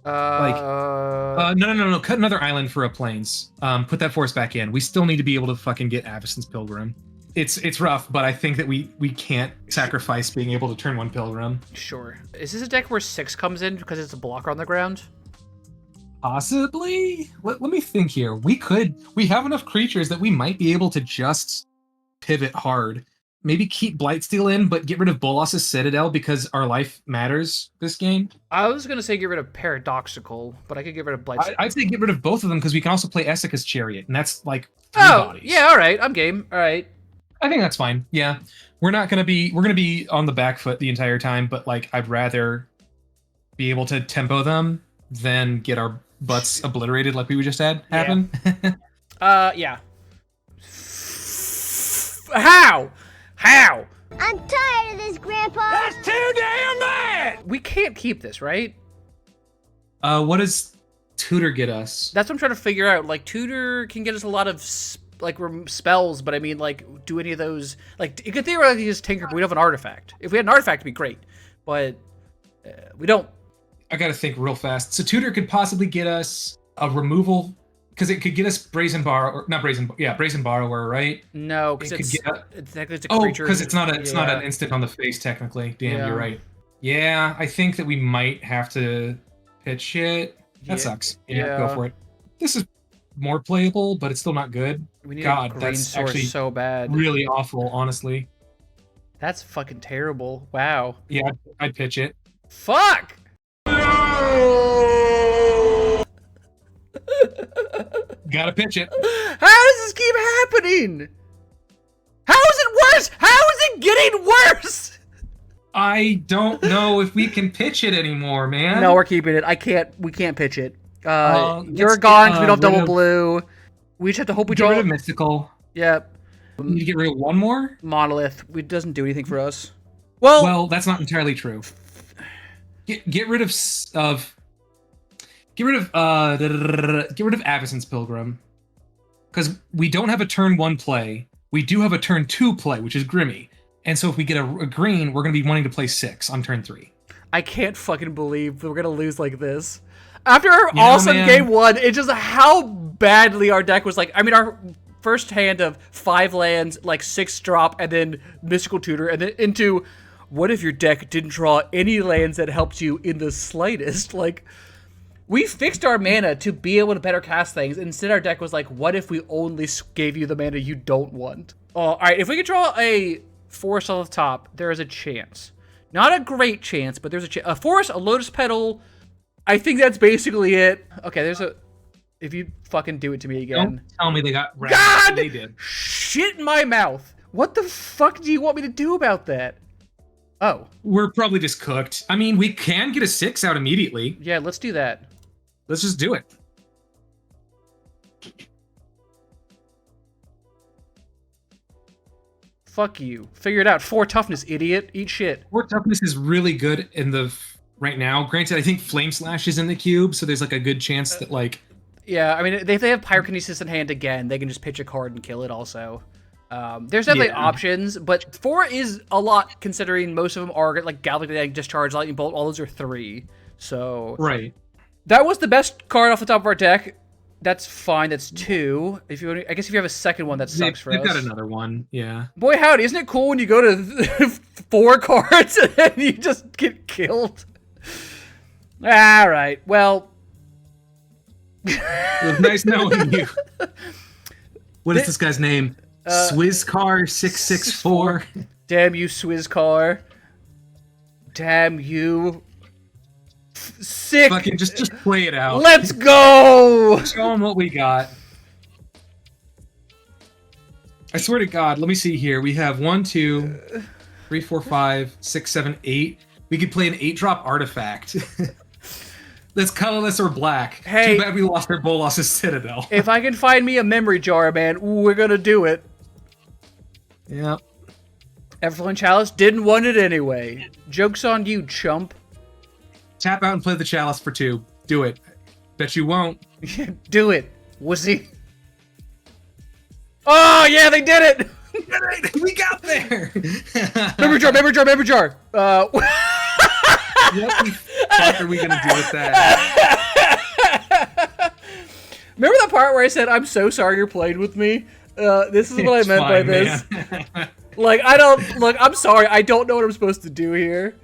No. Cut another island for a Plains. Put that force back in. We still need to be able to fucking get Avacyn's Pilgrim. It's rough, but I think that we can't sacrifice being able to turn 1 Pilgrim. Sure. Is this a deck where 6 comes in because it's a blocker on the ground? Possibly. Let me think here. We have enough creatures that we might be able to just pivot hard. Maybe keep Blightsteel in, but get rid of Bolas's Citadel because our life matters this game. I was going to say get rid of Paradoxical, but I could get rid of Blightsteel. I'd say get rid of both of them because we can also play Essica's Chariot, and that's like 3 bodies. Yeah, all right. I'm game. All right. I think that's fine. Yeah. We're going to be on the back foot the entire time, but like I'd rather be able to tempo them than get our butts obliterated like we just had happen. Yeah. How? I'm tired of this, Grandpa. That's too damn bad! We can't keep this, right? What does Tutor get us? That's what I'm trying to figure out. Like, Tutor can get us a lot of, spells, but I mean, like, do any of those... Like, it could theoretically use Tinker, but we don't have an artifact. If we had an artifact, it'd be great. But we don't. I gotta think real fast. So Tutor could possibly get us a removal... Because it could get us Brazen Borrower, not Brazen, yeah, Brazen Borrower, right? No, because it's a creature. Because it's not an instant on the face technically. Damn, you're right. Yeah, I think that we might have to pitch it. That sucks. Yeah, go for it. This is more playable, but it's still not good. We need God, a green that's source actually so bad. really awful, honestly. That's fucking terrible. Wow. Yeah, I'd pitch it. Fuck! Gotta pitch it. How does this keep happening? How is it worse? How is it getting worse? I don't know if we can pitch it anymore, man. No, we're keeping it. We can't pitch it. You're gone because we don't have double blue. We just have to hope we get draw. rid of Mystical. Yep. We need to get rid of one more? Monolith. It doesn't do anything for us. Well, that's not entirely true. Get rid of Avacyn's Pilgrim, because we don't have a turn 1 play. We do have a turn 2 play, which is Grimmy. And so if we get a green, we're going to be wanting to play 6 on turn 3. I can't fucking believe we're going to lose like this. After our awesome game 1, it's just how badly our deck was like. I mean, our first hand of 5 lands, like 6 drop, and then Mystical Tutor, and then into what if your deck didn't draw any lands that helped you in the slightest? Like, we fixed our mana to be able to better cast things. Instead, our deck was like, what if we only gave you the mana you don't want? Oh, all right, if we could draw a forest on the top, there is a chance. Not a great chance, but there's a chance. A forest, a lotus petal. I think that's basically it. Okay, there's a... If you fucking do it to me again. Don't tell me they got... God! They did. Shit in my mouth. What the fuck do you want me to do about that? Oh. We're probably just cooked. I mean, we can get a 6 out immediately. Yeah, let's do that. Let's just do it. Fuck you. Figure it out. 4 toughness, idiot. Eat shit. 4 toughness is really good in the... right now. Granted, I think Flame Slash is in the cube, so there's like a good chance that like... Yeah, I mean, if they have Pyrokinesis in hand again, they can just pitch a card and kill it also. There's definitely options, but 4 is a lot considering most of them are like Galvanic Discharge, Lightning Bolt, all those are 3. So... Right. That was the best card off the top of our deck. That's fine. That's 2. If you, I guess if you have a second one, that sucks for us. They've got another one. Yeah. Boy, howdy! Isn't it cool when you go to 4 cards and then you just get killed? All right. Well, it was nice knowing you. What is this guy's name? Swizzcar664. Damn you, Swizzcar. Damn you. Sick. Fucking just play it out. Let's go. Show them what we got. I swear to God, let me see here. We have 1, 2, 3, 4, 5, 6, 7, 8. We could play an 8-drop artifact. That's colorless or black. Hey, too bad we lost our Bolas' Citadel. If I can find me a memory jar, man, we're gonna do it. Yep. Everflowing Chalice didn't want it anyway. Joke's on you, chump. Tap out and play the Chalice for 2. Do it. Bet you won't. Do it, wussy. Oh, yeah, they did it! We got there! Memory jar, memory jar, memory jar! What the fuck are we gonna do with that? Remember that part where I said, I'm so sorry you're playing with me? This is what I meant by this. Like, I'm sorry, I don't know what I'm supposed to do here.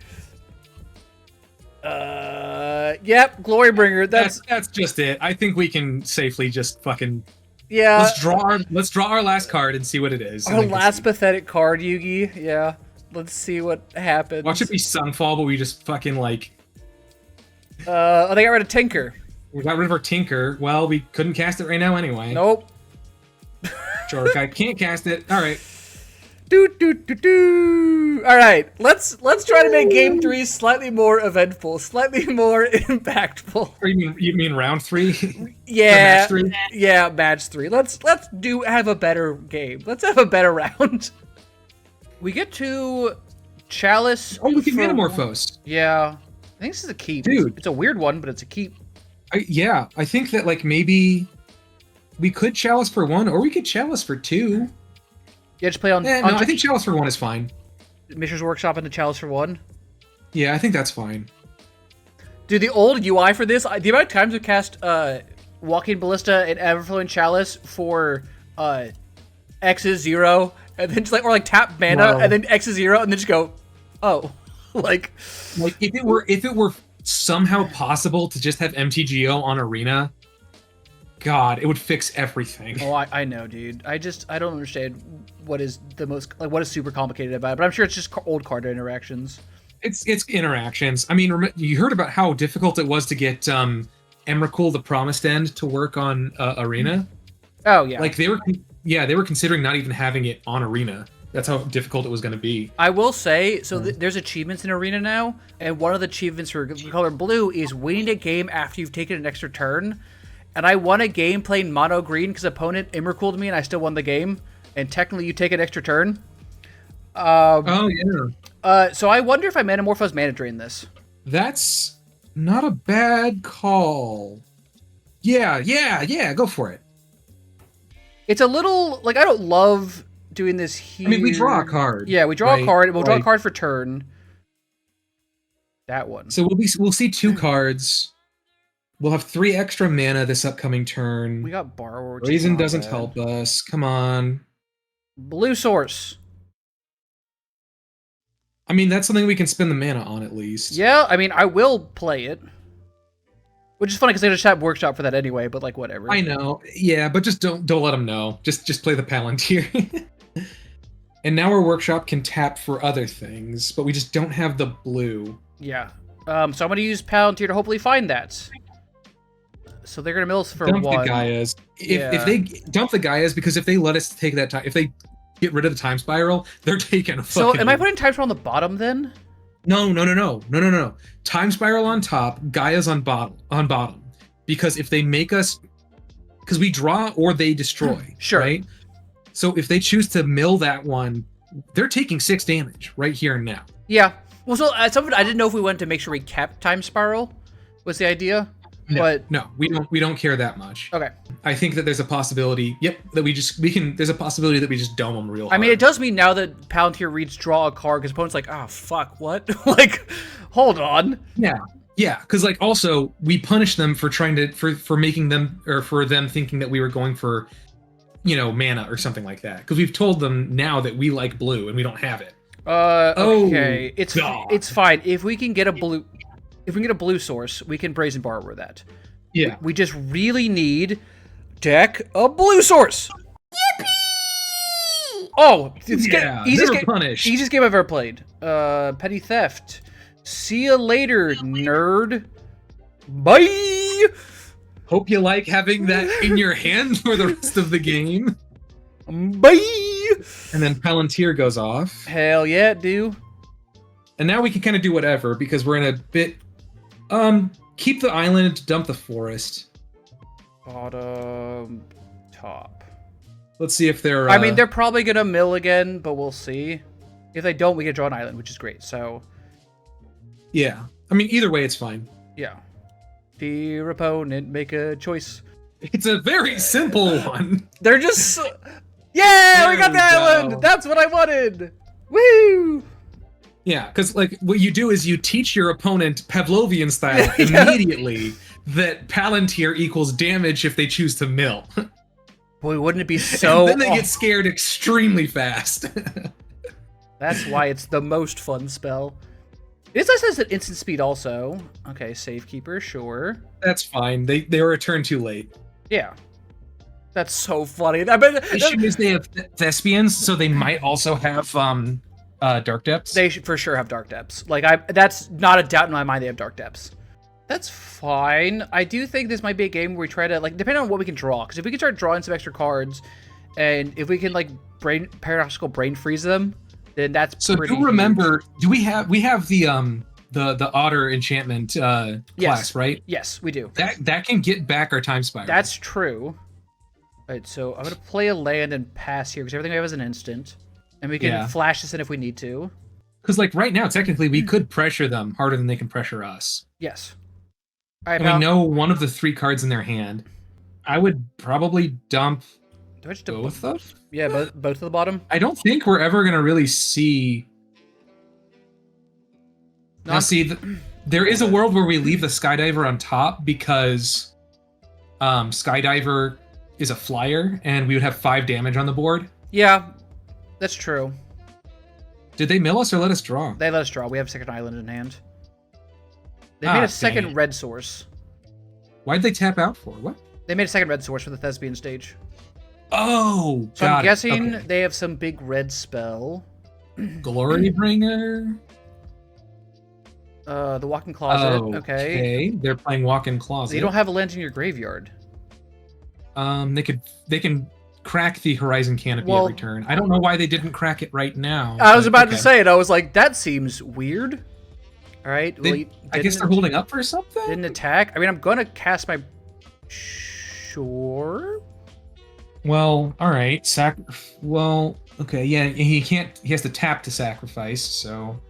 Yep, Glorybringer, that's just it. I think we can safely just fucking... Yeah. Let's draw our last card and see what it is. Our last pathetic card, Yugi. Yeah. Let's see what happens. Watch it be Sunfall, but we just fucking like... Oh, they got rid of Tinker. We got rid of our Tinker. Well, we couldn't cast it right now anyway. Nope. Sure, I can't cast it. Alright. All right, let's try to make game 3 slightly more eventful, slightly more impactful. Or you mean round 3? Yeah, match 3? Yeah, match 3. Let's have a better game. Let's have a better round. We get to Chalice. Oh, we can Metamorphose. Yeah, I think this is a keep. Dude, it's a weird one, but it's a keep. Yeah, I think that like maybe we could Chalice for 1, or we could Chalice for 2. Yeah, just play on. No, I think Chalice for 1 is fine. Mishra's Workshop and the Chalice for 1. Yeah, I think that's fine. Dude, the old UI for this, the amount of times we cast Walking Ballista and Everflowing Chalice for X is 0, and then just like, or like tap mana, and then X is 0, and then just go, oh, like if it were somehow possible to just have MTGO on Arena, God, it would fix everything. Oh, I know, dude. I don't understand what is the most, like, what is super complicated about it, but I'm sure it's just old card interactions. It's interactions. I mean, you heard about how difficult it was to get Emrakul the Promised End to work on Arena. Oh yeah. Like they were considering not even having it on Arena. That's how difficult it was going to be. I will say, so there's achievements in Arena now, and one of the achievements for color blue is winning a game after you've taken an extra turn. And I won a game playing mono green because opponent Emrakul'd me, and I still won the game. And technically, you take an extra turn. Oh yeah. So I wonder if I Metamorphose Mana Drain this. That's not a bad call. Yeah, go for it. It's a little, like, I don't love doing this here. I mean, we draw a card. Yeah, we draw a card. We'll draw a card for turn. That one. So we'll see 2 cards. We'll have 3 extra mana this upcoming turn. We got Borrower. Reason doesn't help us. Come on. Blue Source. I mean, that's something we can spend the mana on at least. Yeah, I mean, I will play it. Which is funny because they just have Workshop for that anyway, but like, whatever. I know. Yeah, but just don't let them know. Just play the Palantir. And now our Workshop can tap for other things, but we just don't have the blue. Yeah. So I'm going to use Palantir to hopefully find that. So they're going to mill us for dump 1. The Gaias. If they dump the Gaias, because if they let us take that time, if they get rid of the Time Spiral, they're taking a fucking... So am I putting Time Spiral on the bottom then? No. Time Spiral on top, Gaia's on bottom. Because if they make us... Because we draw or they destroy. Sure. Right? So if they choose to mill that one, they're taking 6 damage right here and now. Yeah. Well, so something I didn't know if we wanted to make sure we kept Time Spiral was the idea. No, we don't care that much. Okay. I think that there's a possibility. Yep, that there's a possibility that we just dome them real hard. I mean, it does mean now that Palantir reads draw a card because opponent's like, oh fuck, what? Like, hold on. Yeah, because like also we punish them for trying to for making them or for them thinking that we were going for, mana or something like that. Because we've told them now that we like blue and we don't have it. Okay. It's fine if we can get a blue. If we can get a blue source, we can Brazen Borrower that. Yeah. We just really need deck a blue source. Yippee! Oh, easiest game I've ever played. Petty Theft. See you later, nerd. Bye! Hope you like having that in your hand for the rest of the game. Bye! And then Palantir goes off. Hell yeah, it do. And now we can kind of do whatever, because we're in a bit... keep the island, dump the forest. Bottom, top. Let's see if they're... I mean, they're probably going to mill again, but we'll see. If they don't, we can draw an island, which is great, so... Yeah. I mean, either way, it's fine. Yeah. Dear opponent, make a choice. It's a very simple one. They're just... Yeah, we got the island! That's what I wanted! Woo! Yeah, because like what you do is you teach your opponent Pavlovian style immediately that Palantir equals damage if they choose to mill. Boy, wouldn't it be so... And then they get scared extremely fast. That's why it's the most fun spell. It says an instant speed also. Okay, Safekeeper, sure. That's fine. They were a turn too late. Yeah. That's so funny. I mean, the issue is they have Thespians, so they might also have Dark Depths. They should for sure have Dark Depths. Like, that's not a doubt in my mind they have Dark Depths. That's fine. I do think this might be a game where we try to, like, depending on what we can draw. Because if we can start drawing some extra cards, And if we can like paradoxical brain freeze them, then that's so pretty do remember, huge. do we have the otter enchantment class, right? Yes, we do. That can get back our time spiral. That's true. Alright, so I'm gonna play a land and pass here because everything we have is an instant. And we can flash this in if we need to. Because like right now, technically we could pressure them harder than they can pressure us. Yes. Alright, and we know one of the 3 cards in their hand. I would probably dump both of? Yeah, both to the bottom. I don't think we're ever gonna really see. Now see, there is a world where we leave the Skydiver on top because Skydiver is a flyer, and we would have 5 damage on the board. Yeah, that's true. Did they mill us or let us draw? They let us draw. We have second island in hand. They made a second red source. Why'd they tap out for? What? They made a second red source for the Thespian stage. Oh, so I'm guessing they have some big red spell. Glorybringer? The Walk-in Closet. Okay. They're playing Walk-in Closet. You don't have a land in your graveyard. They can crack the Horizon Canopy every turn. I don't know why they didn't crack it right now. I was about to say it. I was like, that seems weird. All right. I guess they're holding up for something? Didn't attack. I mean, I'm going to cast my... Sure. Well, all right. Well, okay. Yeah, he can't... He has to tap to sacrifice, so...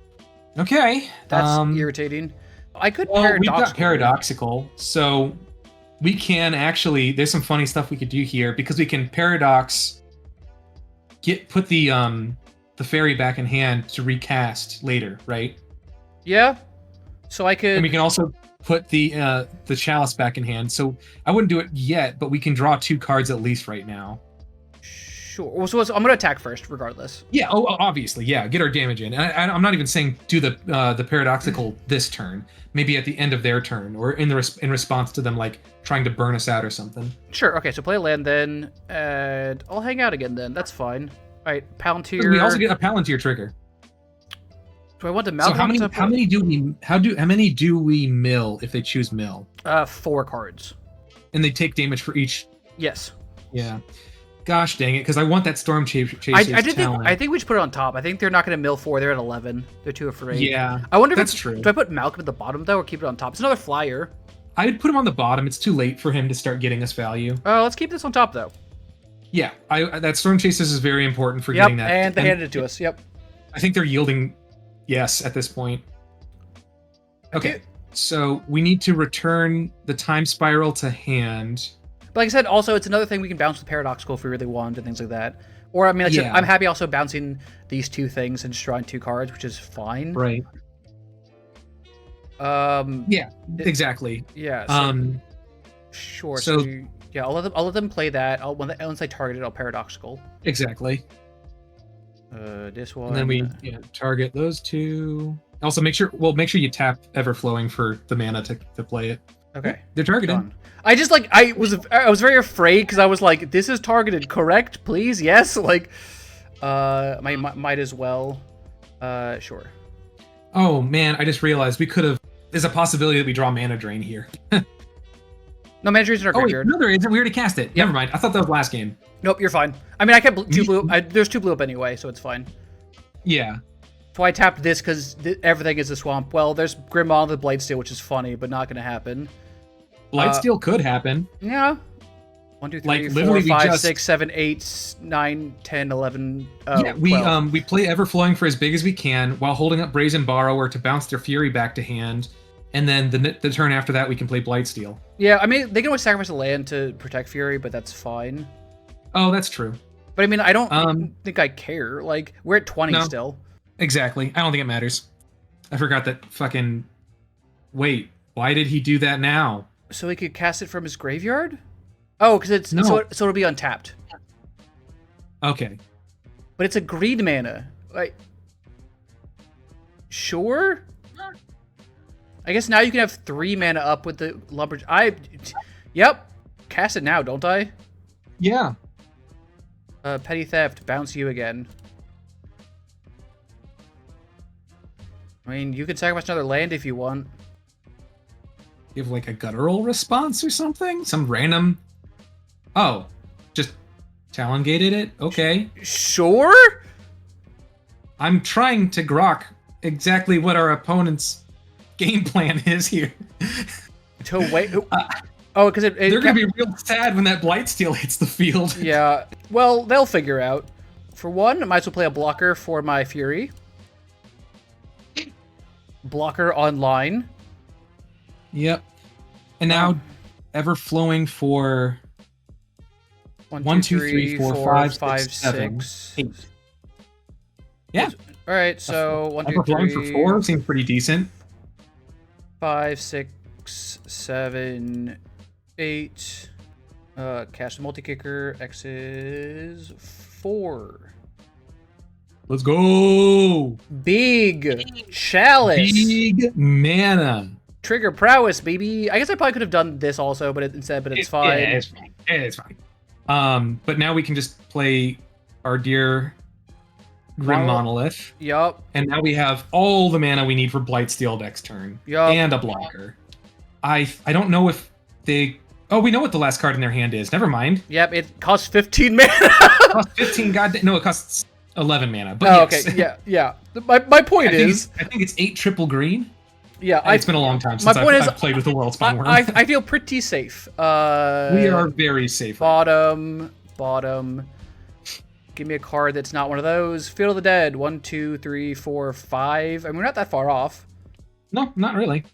Okay. That's irritating. I could Paradoxical. We've got Paradoxical, so... We can actually... There's some funny stuff we could do here, because we can Paradox... Put the fairy back in hand to recast later, right? Yeah. So I could... And we can also put the chalice back in hand. So I wouldn't do it yet, but we can draw 2 cards at least right now. Sure. So I'm going to attack first, regardless. Yeah. Oh, obviously. Yeah. Get our damage in. And I'm not even saying do the paradoxical this turn. Maybe at the end of their turn, or in response to them like trying to burn us out or something. Sure. Okay. So play a land then, and I'll hang out again then. That's fine. All right. Palantir. We also get a Palantir trigger. Do I want to mount? So how many do we mill if they choose mill? 4 cards. And they take damage for each. Yes. Yeah. Gosh dang it! Because I want that Storm Chaser's talent. I think we should put it on top. I think they're not going to mill 4. They're at 11. They're too afraid. Yeah. I wonder if that's true. Do I put Malcolm at the bottom though, or keep it on top? It's another flyer. I'd put him on the bottom. It's too late for him to start getting us value. Let's keep this on top though. Yeah, that Storm Chasers is very important for getting that. And they handed it to us. Yep. I think they're yielding yes at this point. Okay, so we need to return the Time Spiral to hand. But like I said, also it's another thing we can bounce with Paradoxical if we really want and things like that. Or I mean, like I'm happy also bouncing these 2 things and just drawing 2 cards, which is fine. Right. Yeah. Exactly. Yeah. So, sure. So yeah, I'll let them play that. Once I target it, I'll Paradoxical. Exactly. This one. And then we target those 2. Also, make sure you tap Everflowing for the mana to play it. Okay. They're targeted. I just like I was very afraid because I was like, this is targeted, correct? Please, yes. Like, might as well. Sure. Oh man, I just realized we could have. There's a possibility that we draw Mana Drain here. No, Mana Drain's in our graveyard. No, there isn't. We already cast it. Yep. Never mind. I thought that was last game. Nope, you're fine. I mean, I kept 2 blue. There's 2 blue up anyway, so it's fine. Yeah. So I tapped this because everything is a swamp. Well, there's Grim the Blightsteel, which is funny, but not going to happen. Blightsteel could happen. Yeah. 1, 2, 3, like, 4, 5, 6, 7, 8, 9, 10, 11. Yeah, we play Everflowing for as big as we can while holding up Brazen Borrower to bounce their Fury back to hand, and then the turn after that we can play Blightsteel. Yeah, I mean they can always sacrifice a land to protect Fury, but that's fine. Oh, that's true. But I mean, I don't think I care. Like we're at 20 still. Exactly. I don't think it matters. I forgot that fucking. Wait, why did he do that now? So he could cast it from his graveyard? Oh, because it's so it'll be untapped. Okay. But it's a greed mana. Like, sure. I guess now you can have 3 mana up with the lumberjack. Yep. Cast it now, don't I? Yeah. Petty theft. Bounce you again. I mean, you can sacrifice another land if you want. You have like a guttural response or something? Some random... Oh, just Talon gated it? Okay. Sure? I'm trying to grok exactly what our opponent's game plan is here. To wait. Oh, because they're going to be real sad when that Blightsteel hits the field. Yeah. Well, they'll figure out. For one, I might as well play a blocker for my Fury. Blocker online. Yep. And now ever-flowing for 1, 2, 3, 4, 5, 6, 7, 8. Yeah. All right, so 1, 2, 3. Ever-flowing for 4 seems pretty decent. 5, 6, 7, 8. Cast the multi-kicker. X is 4. Let's go! Big chalice. Big mana. Trigger prowess, baby. I guess I probably could have done this also, but it's fine. Yeah, it's fine. It's fine. But now we can just play our dear Grim Monolith. Yup. And now we have all the mana we need for Blightsteel next turn. Yup. And a blocker. I don't know if they... Oh, we know what the last card in their hand is. Never mind. Yep, it costs 15 mana. It costs 15 goddamn... No, it costs 11 mana. But yes. Okay. Yeah. My point is... I think it's 8 triple green. Yeah, it's been a long time since I've played with the World Spawn Worm. I feel pretty safe. We are very safe. Bottom. Give me a card that's not one of those. Field of the Dead. 1, 2, 3, 4, 5. I mean, we're not that far off. No, not really.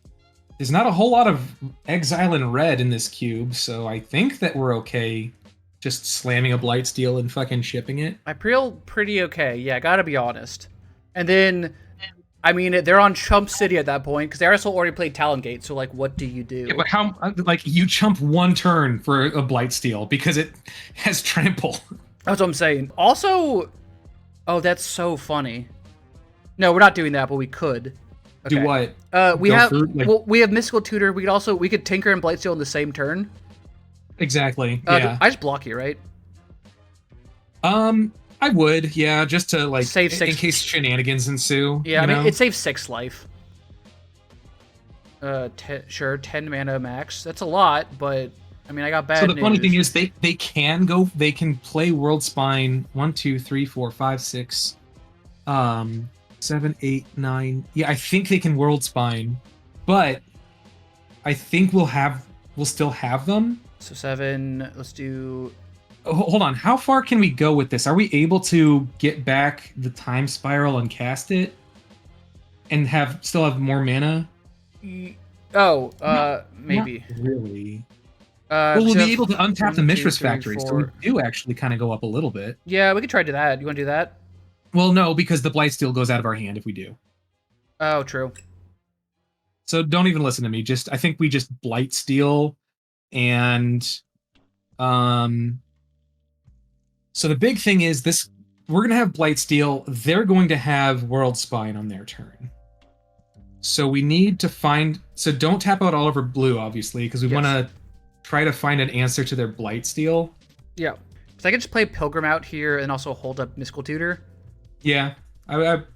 There's not a whole lot of exile and red in this cube, so I think that we're okay just slamming a Blightsteel and fucking shipping it. I feel pretty okay. Yeah, gotta be honest. And then... I mean, they're on Chump City at that point, because they also already played Talongate, so, like, what do you do? Yeah, but how, like, you chump 1 turn for a Blightsteel, because it has trample. That's what I'm saying. Also, oh, that's so funny. No, we're not doing that, but we could. Okay. Do what? We have Mystical Tutor. We could Tinker and Blightsteel in the same turn. Exactly, yeah. I just block you, right? I would, yeah, just to, like, save 6 in case shenanigans ensue. Yeah, I mean, it saves 6 life. Sure, 10 mana max. That's a lot, but, I mean, I got bad news. So the funny thing is, they can play World Spine 1, 2, 3, 4, 5, 6, 7, 8, 9. Yeah, I think they can World Spine, but I think we'll still have them. So 7, let's do... Hold on, how far can we go with this? Are we able to get back the Time Spiral and cast it? And still have more mana? Maybe. Not really. Well, we'll be able to untap the Mistress Factory, so we do actually kind of go up a little bit. Yeah, we could try to do that. You want to do that? Well, no, because the Blightsteel goes out of our hand if we do. Oh, true. So don't even listen to me. I think we just Blightsteel and... So the big thing is we're going to have Blightsteel. They're going to have World Spine on their turn. So we need to find... So don't tap out all over blue, obviously, because we want to try to find an answer to their Blightsteel. Yeah. So I could just play Pilgrim out here and also hold up Mystical Tutor. Yeah.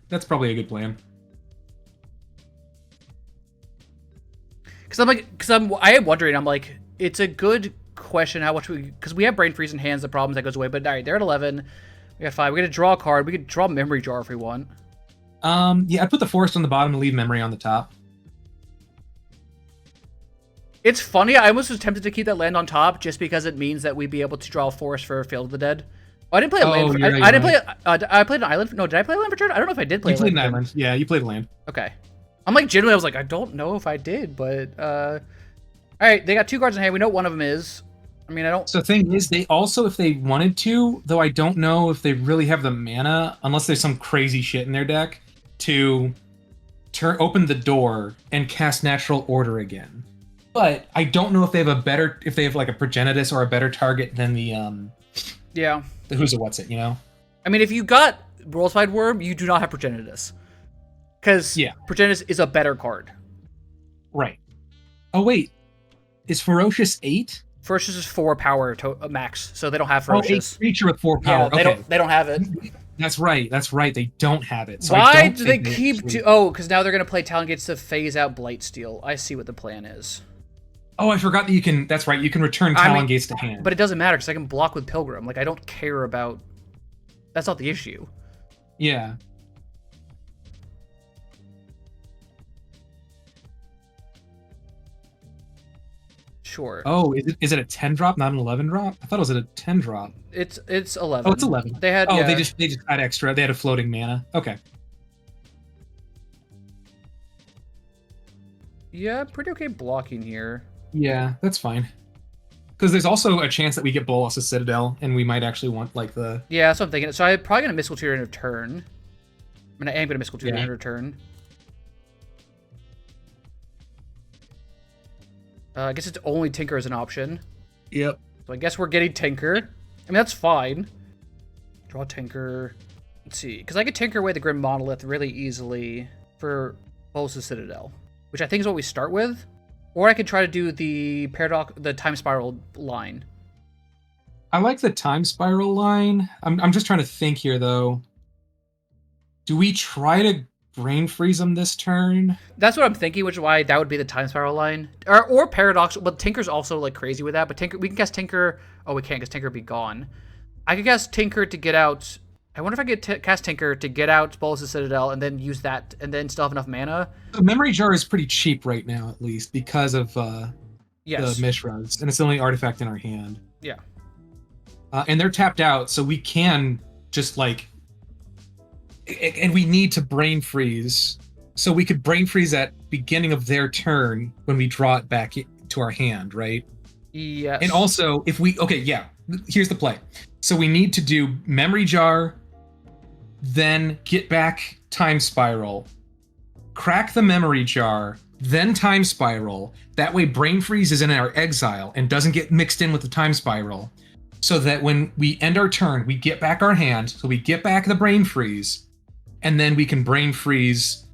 That's probably a good plan. I am wondering, I'm like, it's a good question how much because we have Brain Freeze in hands, the problems that goes away, but all right, they're at 11. We got 5. We got to draw a card. We could draw Memory Jar if we want. Yeah, I put the Forest on the bottom and leave Memory on the top. It's funny, I almost was tempted to keep that land on top just because it means that we'd be able to draw a Forest for Field of the Dead. Oh, I didn't play a land. I played an island. No, did I play a land for turn? I don't know if I did play. You played an island. Yeah, you played a land. Okay. I'm like genuinely, I was like, I don't know if I did, but all right, they got 2 cards in hand. We know what one of them is. I mean, I don't... So the thing is, they also, if they wanted to, though I don't know if they really have the mana, unless there's some crazy shit in their deck, to open the door and cast Natural Order again. But I don't know if they have like a Progenitus or a better target than the the Who's a What's It, you know? I mean, if you got Worldwide Worm, you do not have Progenitus. Because Progenitus is a better card. Right. Oh, wait. Is Ferocious 8? Ferocious is 4 power max, so they don't have Ferocious. 8 creature with 4 power. Yeah, okay. They don't have it. That's right. They don't have it. So why do they keep... because now they're going to play Talon Gates to phase out Blightsteel. I see what the plan is. Oh, I forgot that you can. That's right. You can return Talon Gates to hand. But it doesn't matter because I can block with Pilgrim. Like I don't care about. That's not the issue. Yeah. Sure. Oh, is it a 10 drop, not an 11 drop? I thought it was a 10 drop. It's 11. Oh, it's 11. They had. Oh, yeah. they just had extra. They had a floating mana. Okay. Yeah, pretty okay blocking here. Yeah, that's fine. Because there's also a chance that we get Bolas' Citadel, and we might actually want like the. Yeah, that's what I'm thinking. So I'm probably gonna Mystical Tutor in return. I mean, I am gonna Mystical Tutor in return. I guess it's only Tinker as an option. Yep. So I guess we're getting Tinker. I mean, that's fine. Draw Tinker. Let's see. Because I could Tinker away the Grim Monolith really easily for Bolas' Citadel, which I think is what we start with. Or I could try to do the Time Spiral line. I like the Time Spiral line. I'm just trying to think here, though. Do we try to Brain Freeze them this turn? That's what I'm thinking, which is why that would be the Time Spiral line. Or Paradox, but Tinker's also like crazy with that. But Tinker, we can guess Tinker. Oh, we can't because Tinker would be gone. I could guess Tinker to get out. I wonder if I could cast Tinker to get out Bolas' Citadel and then use that and then still have enough mana. The Memory Jar is pretty cheap right now, at least, because of yes. the Mishras, and it's the only artifact in our hand. Yeah. And they're tapped out, so we can just like... And we need to Brain Freeze. So we could Brain Freeze at beginning of their turn when we draw it back to our hand, right? Yes. And also, if we... Okay, yeah. Here's the play. So we need to do Memory Jar, then get back Time Spiral, crack the Memory Jar, then Time Spiral. That way Brain Freeze is in our exile and doesn't get mixed in with the Time Spiral. So that when we end our turn, we get back our hand, so we get back the Brain Freeze, and then we can Brain Freeze...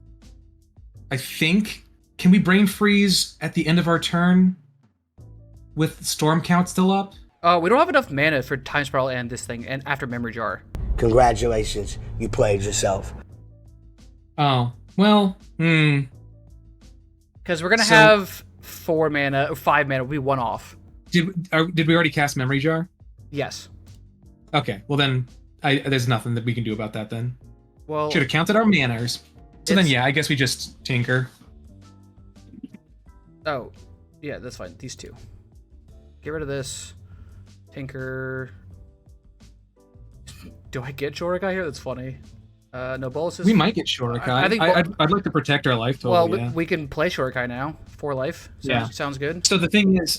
I think... Can we Brain Freeze at the end of our turn with Storm Count still up? We don't have enough mana for Time Spiral and this thing, and after Memory Jar. Congratulations, you played yourself. Oh, well, Because we're gonna have 4 mana, or 5 mana, we'll be 1 off. Did we already cast Memory Jar? Yes. Okay, well then, there's nothing that we can do about that then. Well, should have counted our manners. So then, yeah, I guess we just Tinker. Oh, yeah, that's fine. These two. Get rid of this. Tinker. Do I get Shorikai here? That's funny. No, Bolas is... We might get Shorikai. I think I'd like to protect our life total. Well, we can play Shorikai now. 4 life. Sounds good. So the thing is,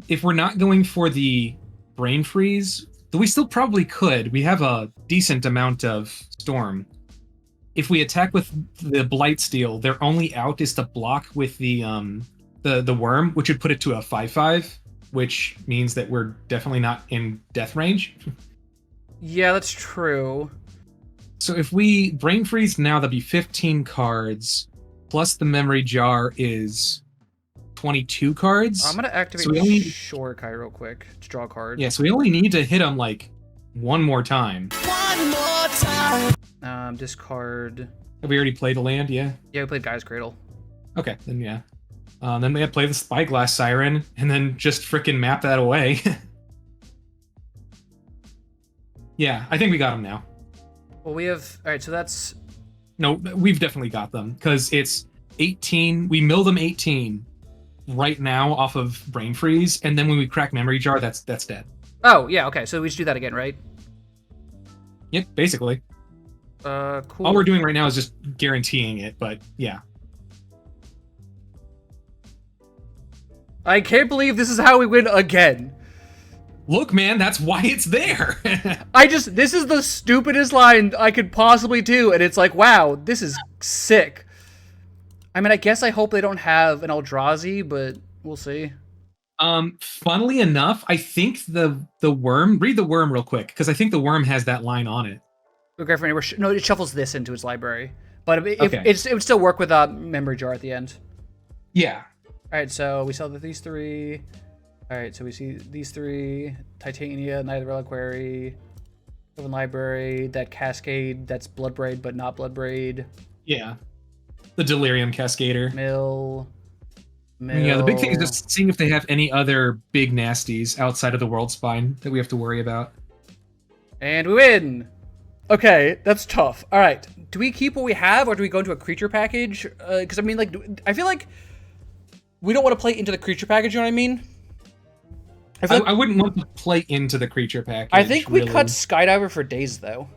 if we're not going for the Brain Freeze, though we still probably could. We have a decent amount of Storm. If we attack with the Blightsteel, their only out is to block with the Worm, which would put it to a 5/5. Which means that we're definitely not in death range. Yeah, that's true. So if we Brain Freeze now, that'd be 15 cards, plus the Memory Jar is 22 cards. I'm going to activate Shorikai real quick to draw a card. Yeah, so we only need to hit them, like, one more time. One more time! Discard... Have we already played a land, yeah? Yeah, we played Guy's Cradle. Okay, then yeah. Then we had to play the Spyglass Siren, and then just frickin' map that away. Yeah, I think we got them now. Well, we have... Alright, so that's... No, we've definitely got them, because it's 18... We mill them 18 right now off of Brain Freeze, and then when we crack Memory Jar, that's dead. Oh, yeah, okay, so we just do that again, right? Yep, basically. Cool. All we're doing right now is just guaranteeing it, but yeah. I can't believe this is how we win again. Look, man, that's why it's there. This is the stupidest line I could possibly do, and it's like, wow, this is sick. I mean, I guess I hope they don't have an Eldrazi, but we'll see. Funnily enough, I think the Worm, read the Worm real quick, because I think the Worm has that line on it. Okay, for anywhere, no, it shuffles this into its library. But it would still work with a Memory Jar at the end. Yeah. Alright, so we saw these 3. Alright, so we see these 3. Titania, Night of the Reliquary, Open Library, that Cascade, that's Bloodbraid, but not Bloodbraid. Yeah. The Delirium Cascader. Mill. Yeah, the big thing is just seeing if they have any other big nasties outside of the world spine that we have to worry about. And we win! Okay, that's tough. All right, do we keep what we have, or do we go into a creature package? Because, I mean, like, I feel like we don't want to play into the creature package, you know what I mean? I wouldn't want to play into the creature package. I think we cut Skydiver for days, though.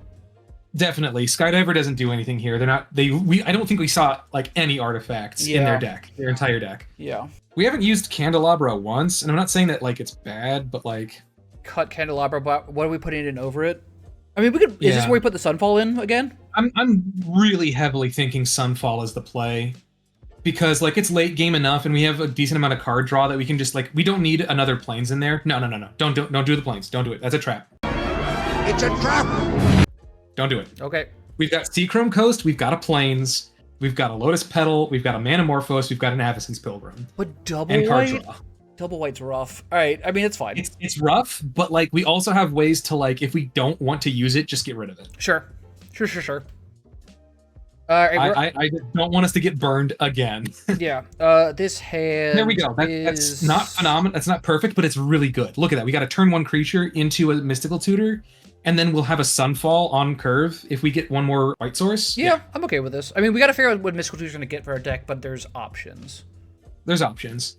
Definitely. Skydiver doesn't do anything here. They're not, I don't think we saw, like, any artifacts in their deck, their entire deck. Yeah. We haven't used Candelabra once, and I'm not saying that, like, it's bad, but, like... Cut Candelabra, but what are we putting in over it? I mean, we could. Is this where we put the Sunfall in again? I'm really heavily thinking Sunfall is the play. Because, like, it's late game enough, and we have a decent amount of card draw that we can just, like, we don't need another planes in there. No. Don't do the planes. Don't do it. That's a trap. It's a trap! Don't do it. Okay. We've got Seachrome Coast, we've got a Plains, we've got a Lotus Petal, we've got a Manamorphose, we've got an Avacyn's Pilgrim. But double and card white? draw. Double white's rough. All right, I mean, it's fine. It's rough, but, like, we also have ways to, like, if we don't want to use it, just get rid of it. Sure. I just don't want us to get burned again. Yeah. This hand. There we go. That's not phenomenal. That's not perfect, but it's really good. Look at that. We got a turn 1 creature into a Mystical Tutor, and then we'll have a Sunfall on curve if we get one more white source. Yeah, I'm okay with this. I mean, we got to figure out what Mystical Tutor's going to get for our deck, but there's options. There's options.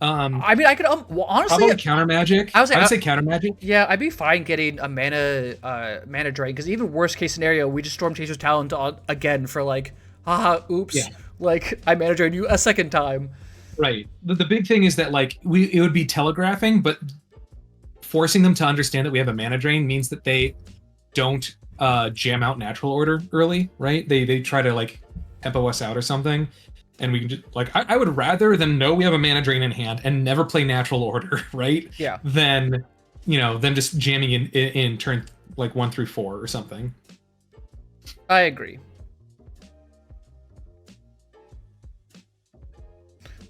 I mean, I could well, honestly. How about counter magic? I would say counter magic. Yeah, I'd be fine getting a mana drain, because even worst case scenario, we just Storm Chaser's Talent on again for like, haha, oops, like I mana drain you a second time. Right. The big thing is that, like, it would be telegraphing, but forcing them to understand that we have a mana drain means that they don't jam out Natural Order early, right? They try to, like, tempo us out or something. And we can just, like, I would rather them know we have a mana drain in hand and never play Natural Order, right? Yeah. Than, you know, them just jamming in turn, like, 1 through 4 or something. I agree.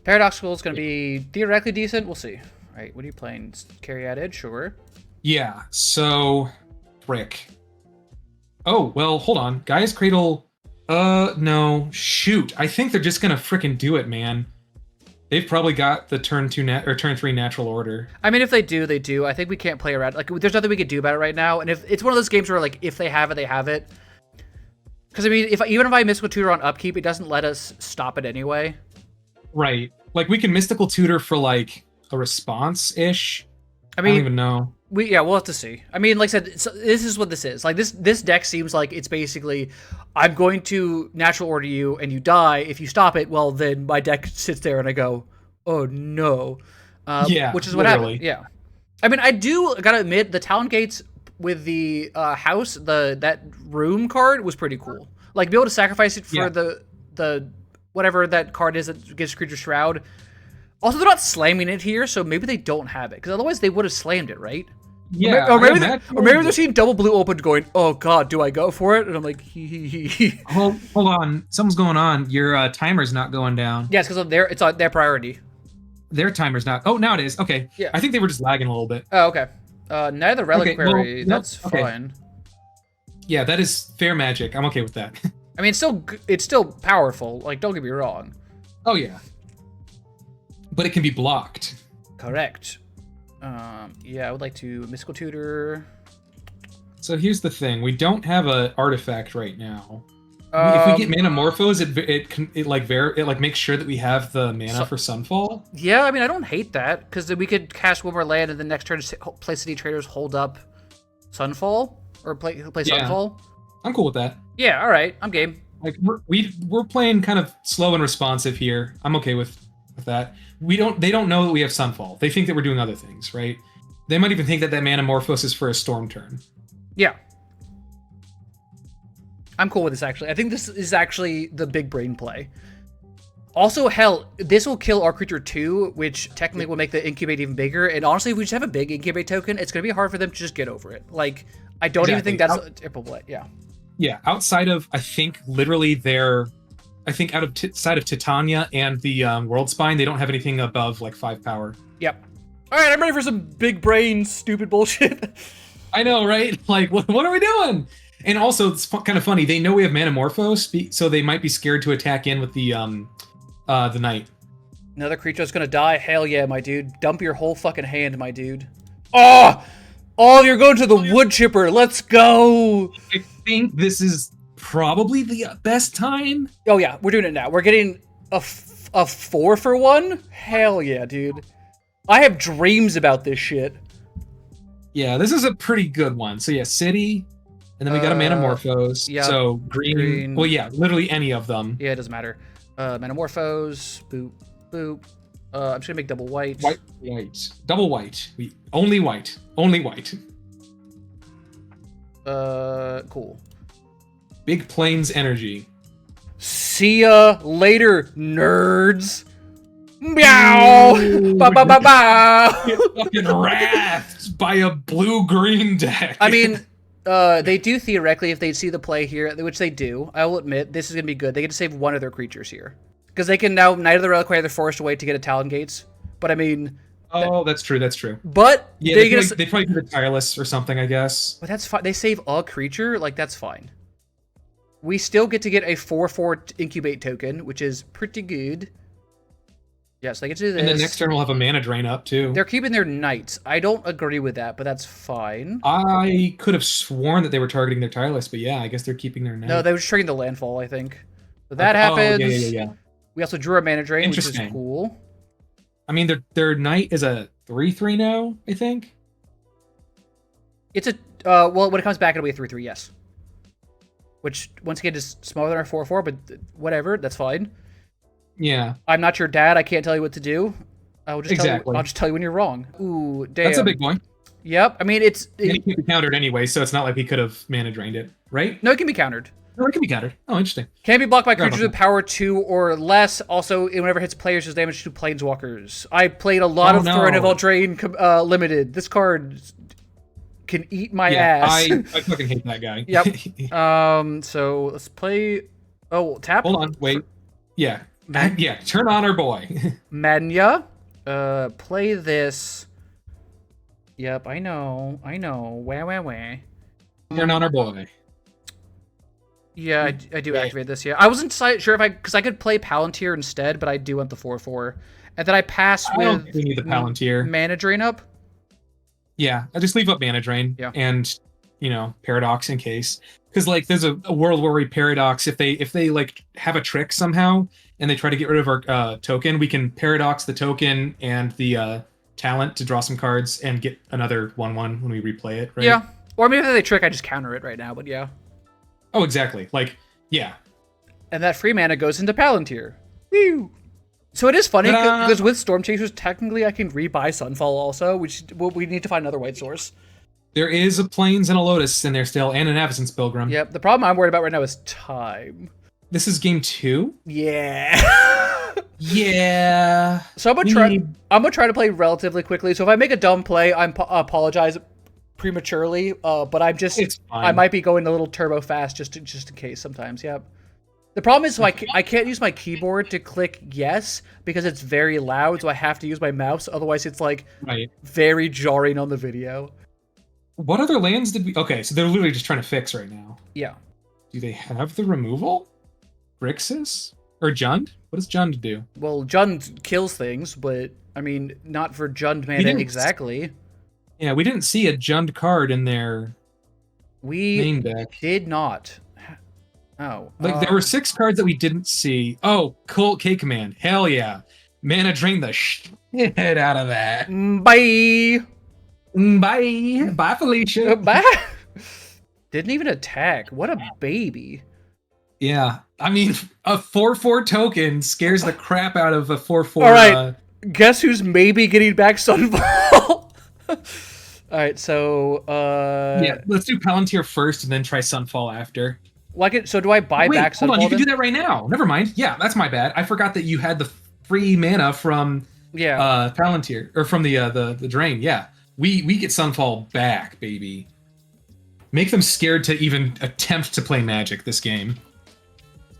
Paradoxical is going to be theoretically decent. We'll see. All right, what are you playing? Caryatid? Sure. Yeah, so... Frick. Oh, well, hold on. Gaia's Cradle... no. Shoot. I think they're just gonna frickin' do it, man. They've probably got the turn 2 or turn 3 Natural Order. I mean, if they do, they do. I think we can't play around. Like, there's nothing we could do about it right now. And if it's one of those games where, like, if they have it, they have it. Because, I mean, even if I Mystical Tutor on upkeep, it doesn't let us stop it anyway. Right. Like, we can Mystical Tutor for, like, a response-ish. I don't even know. We'll have to see. I mean, like I said, so this is what this is. Like, this deck seems like it's basically, I'm going to Natural Order you, and you die. If you stop it, well, then my deck sits there, and I go, oh, no. Yeah, which is what happened. Yeah. I mean, I gotta admit, the Talon Gates with the house, that room card was pretty cool. Like, be able to sacrifice it for the whatever that card is that gives Creature Shroud. Also, they're not slamming it here, so maybe they don't have it, because otherwise they would have slammed it, right? Yeah. Or maybe they're seeing double blue open going, oh god, do I go for it? And I'm like, Hold on. Something's going on. Your timer's not going down. Yeah, it's because it's on their priority. Their timer's not. Oh, now it is. Okay. Yeah. I think they were just lagging a little bit. Oh, okay. Neither Reliquary, that's fine. Yeah, that is fair magic. I'm okay with that. I mean, it's still powerful. Like, don't get me wrong. Oh, yeah. But it can be blocked. Correct. Yeah, I would like to Mystical Tutor. So here's the thing: we don't have an artifact right now. If we get Manamorphose, it makes sure that we have the mana for Sunfall. Yeah, I mean, I don't hate that, because then we could cast one more land, and the next turn, play City Traders, hold up Sunfall, or play Sunfall. I'm cool with that. Yeah, all right, I'm game. Like we're playing kind of slow and responsive here. I'm okay with that. They don't know that we have Sunfall. They think that we're doing other things, right? They might even think that Manamorphose is for a storm turn. Yeah. I'm cool with this, actually. I think this is actually the big brain play. Also, hell, this will kill our creature too, which technically will make the incubate even bigger. And honestly, if we just have a big incubate token, it's going to be hard for them to just get over it. Like, I don't even think that's a triple play. Yeah. Yeah, outside of, I think, literally outside of Titania and the World Spine, they don't have anything above, like, 5 power. Yep. All right, I'm ready for some big brain, stupid bullshit. I know, right? Like, what are we doing? And also, it's kind of funny. They know we have Manamorphose, so they might be scared to attack in with the Knight. Another creature that's gonna die? Hell yeah, my dude. Dump your whole fucking hand, my dude. Oh! Oh, you're going to the wood chipper. Let's go! I think this is probably the best time. Oh yeah, we're doing it now. We're getting a 4-for-1? Hell yeah, dude. I have dreams about this shit. Yeah, this is a pretty good one. So yeah, city, and then we got a Manamorphose. Yep. So green. Well, yeah, literally any of them. Yeah, it doesn't matter. Manamorphose. Boop. Boop. I'm just gonna make double white. White. Double white. Only white. Only white. Cool. Big Plains energy. See ya later, nerds. Meow. Ba ba ba ba. Get fucking wrapped by a blue-green deck. I mean, they do theoretically, if they see the play here, which they do, I will admit, this is gonna be good. They get to save one of their creatures here. Because they can now Knight of the Reliquary, they're forced away to get a Talon Gates. But I mean... Oh, that's true, that's true. But... Yeah, they probably do the Tireless or something, I guess. But that's fine. They save a creature? Like, that's fine. We still get to get a 4/4 Incubate token, which is pretty good. Yes, they get to do this. And then next turn we'll have a mana drain up, too. They're keeping their Knights. I don't agree with that, but that's fine. I could have sworn that they were targeting their Tireless, but yeah, I guess they're keeping their Knight. No, they were just triggering the landfall, I think. But that happens. Oh, yeah. We also drew a mana drain, which is cool. I mean, their Knight is a 3/3 now, I think. It's a well, when it comes back, it'll be a 3/3, yes. Which once again is smaller than our 4/4, but whatever, that's fine. Yeah. I'm not your dad. I can't tell you what to do. I'll just exactly. I'll just tell you when you're wrong. Ooh, damn. That's a big boy. Yep. I mean, And it can be countered anyway, so it's not like we could have mana drained it, right? No, it can be countered. No, it can be countered. Oh, interesting. Can be blocked by creatures with power 2 or less. Also, whenever it hits players, does damage to planeswalkers. I played a lot of Throne of Eldraine Limited. This card can eat my ass. I fucking hate that guy. Yep. So let's play. Oh, tap. Hold on. Wait. Yeah. Yeah. Turn on our boy. Manya. Play this. Yep. I know. Wah. Turn on our boy. Yeah, I do activate this. Yeah, I wasn't sure if because I could play Palantir instead, but I do want the 4/4, and then I pass with. I don't think we need the Palantir. Mana drain up. Yeah, I just leave up mana drain. Yeah. And Paradox in case, because like there's a world where we Paradox if they like have a trick somehow and they try to get rid of our token, we can Paradox the token and the talent to draw some cards and get another 1/1 when we replay it. Right? Yeah, or maybe if they trick, I just counter it right now. But yeah. Oh, exactly. Like, yeah. And that free mana goes into Palantir. Woo! So it is funny, because with Storm Chasers, technically I can rebuy Sunfall also, which we need to find another white source. There is a Plains and a Lotus in there still, and an Absence Pilgrim. Yep, the problem I'm worried about right now is time. This is game 2? Yeah. Yeah. So I'm gonna try to play relatively quickly, so if I make a dumb play, I apologize prematurely, but I might be going a little turbo fast just in case sometimes. Yep. The problem is, I can't use my keyboard to click yes because it's very loud, so I have to use my mouse. Otherwise, it's like very jarring on the video. What other lands did we? Okay, so they're literally just trying to fix right now. Yeah. Do they have the removal? Grixis or Jund? What does Jund do? Well, Jund kills things, but I mean, not for Jund mana exactly. Yeah, we didn't see a Jund card in their main deck. Did not. Oh. Like, there were 6 cards that we didn't see. Oh, Cult K Command. Hell yeah. Mana drain the shit out of that. Bye. Bye. Bye, Felicia. Bye. Didn't even attack. What a baby. Yeah. I mean, a 4/4 token scares the crap out of a 4/4. All right. Guess who's maybe getting back Sunfall? All right, so yeah, let's do Palantir first and then try Sunfall after. So do I buy back Sunfall? Hold on, you can do that right now. Never mind. Yeah, that's my bad. I forgot that you had the free mana from Palantir or from the drain. Yeah, we get Sunfall back, baby. Make them scared to even attempt to play Magic this game.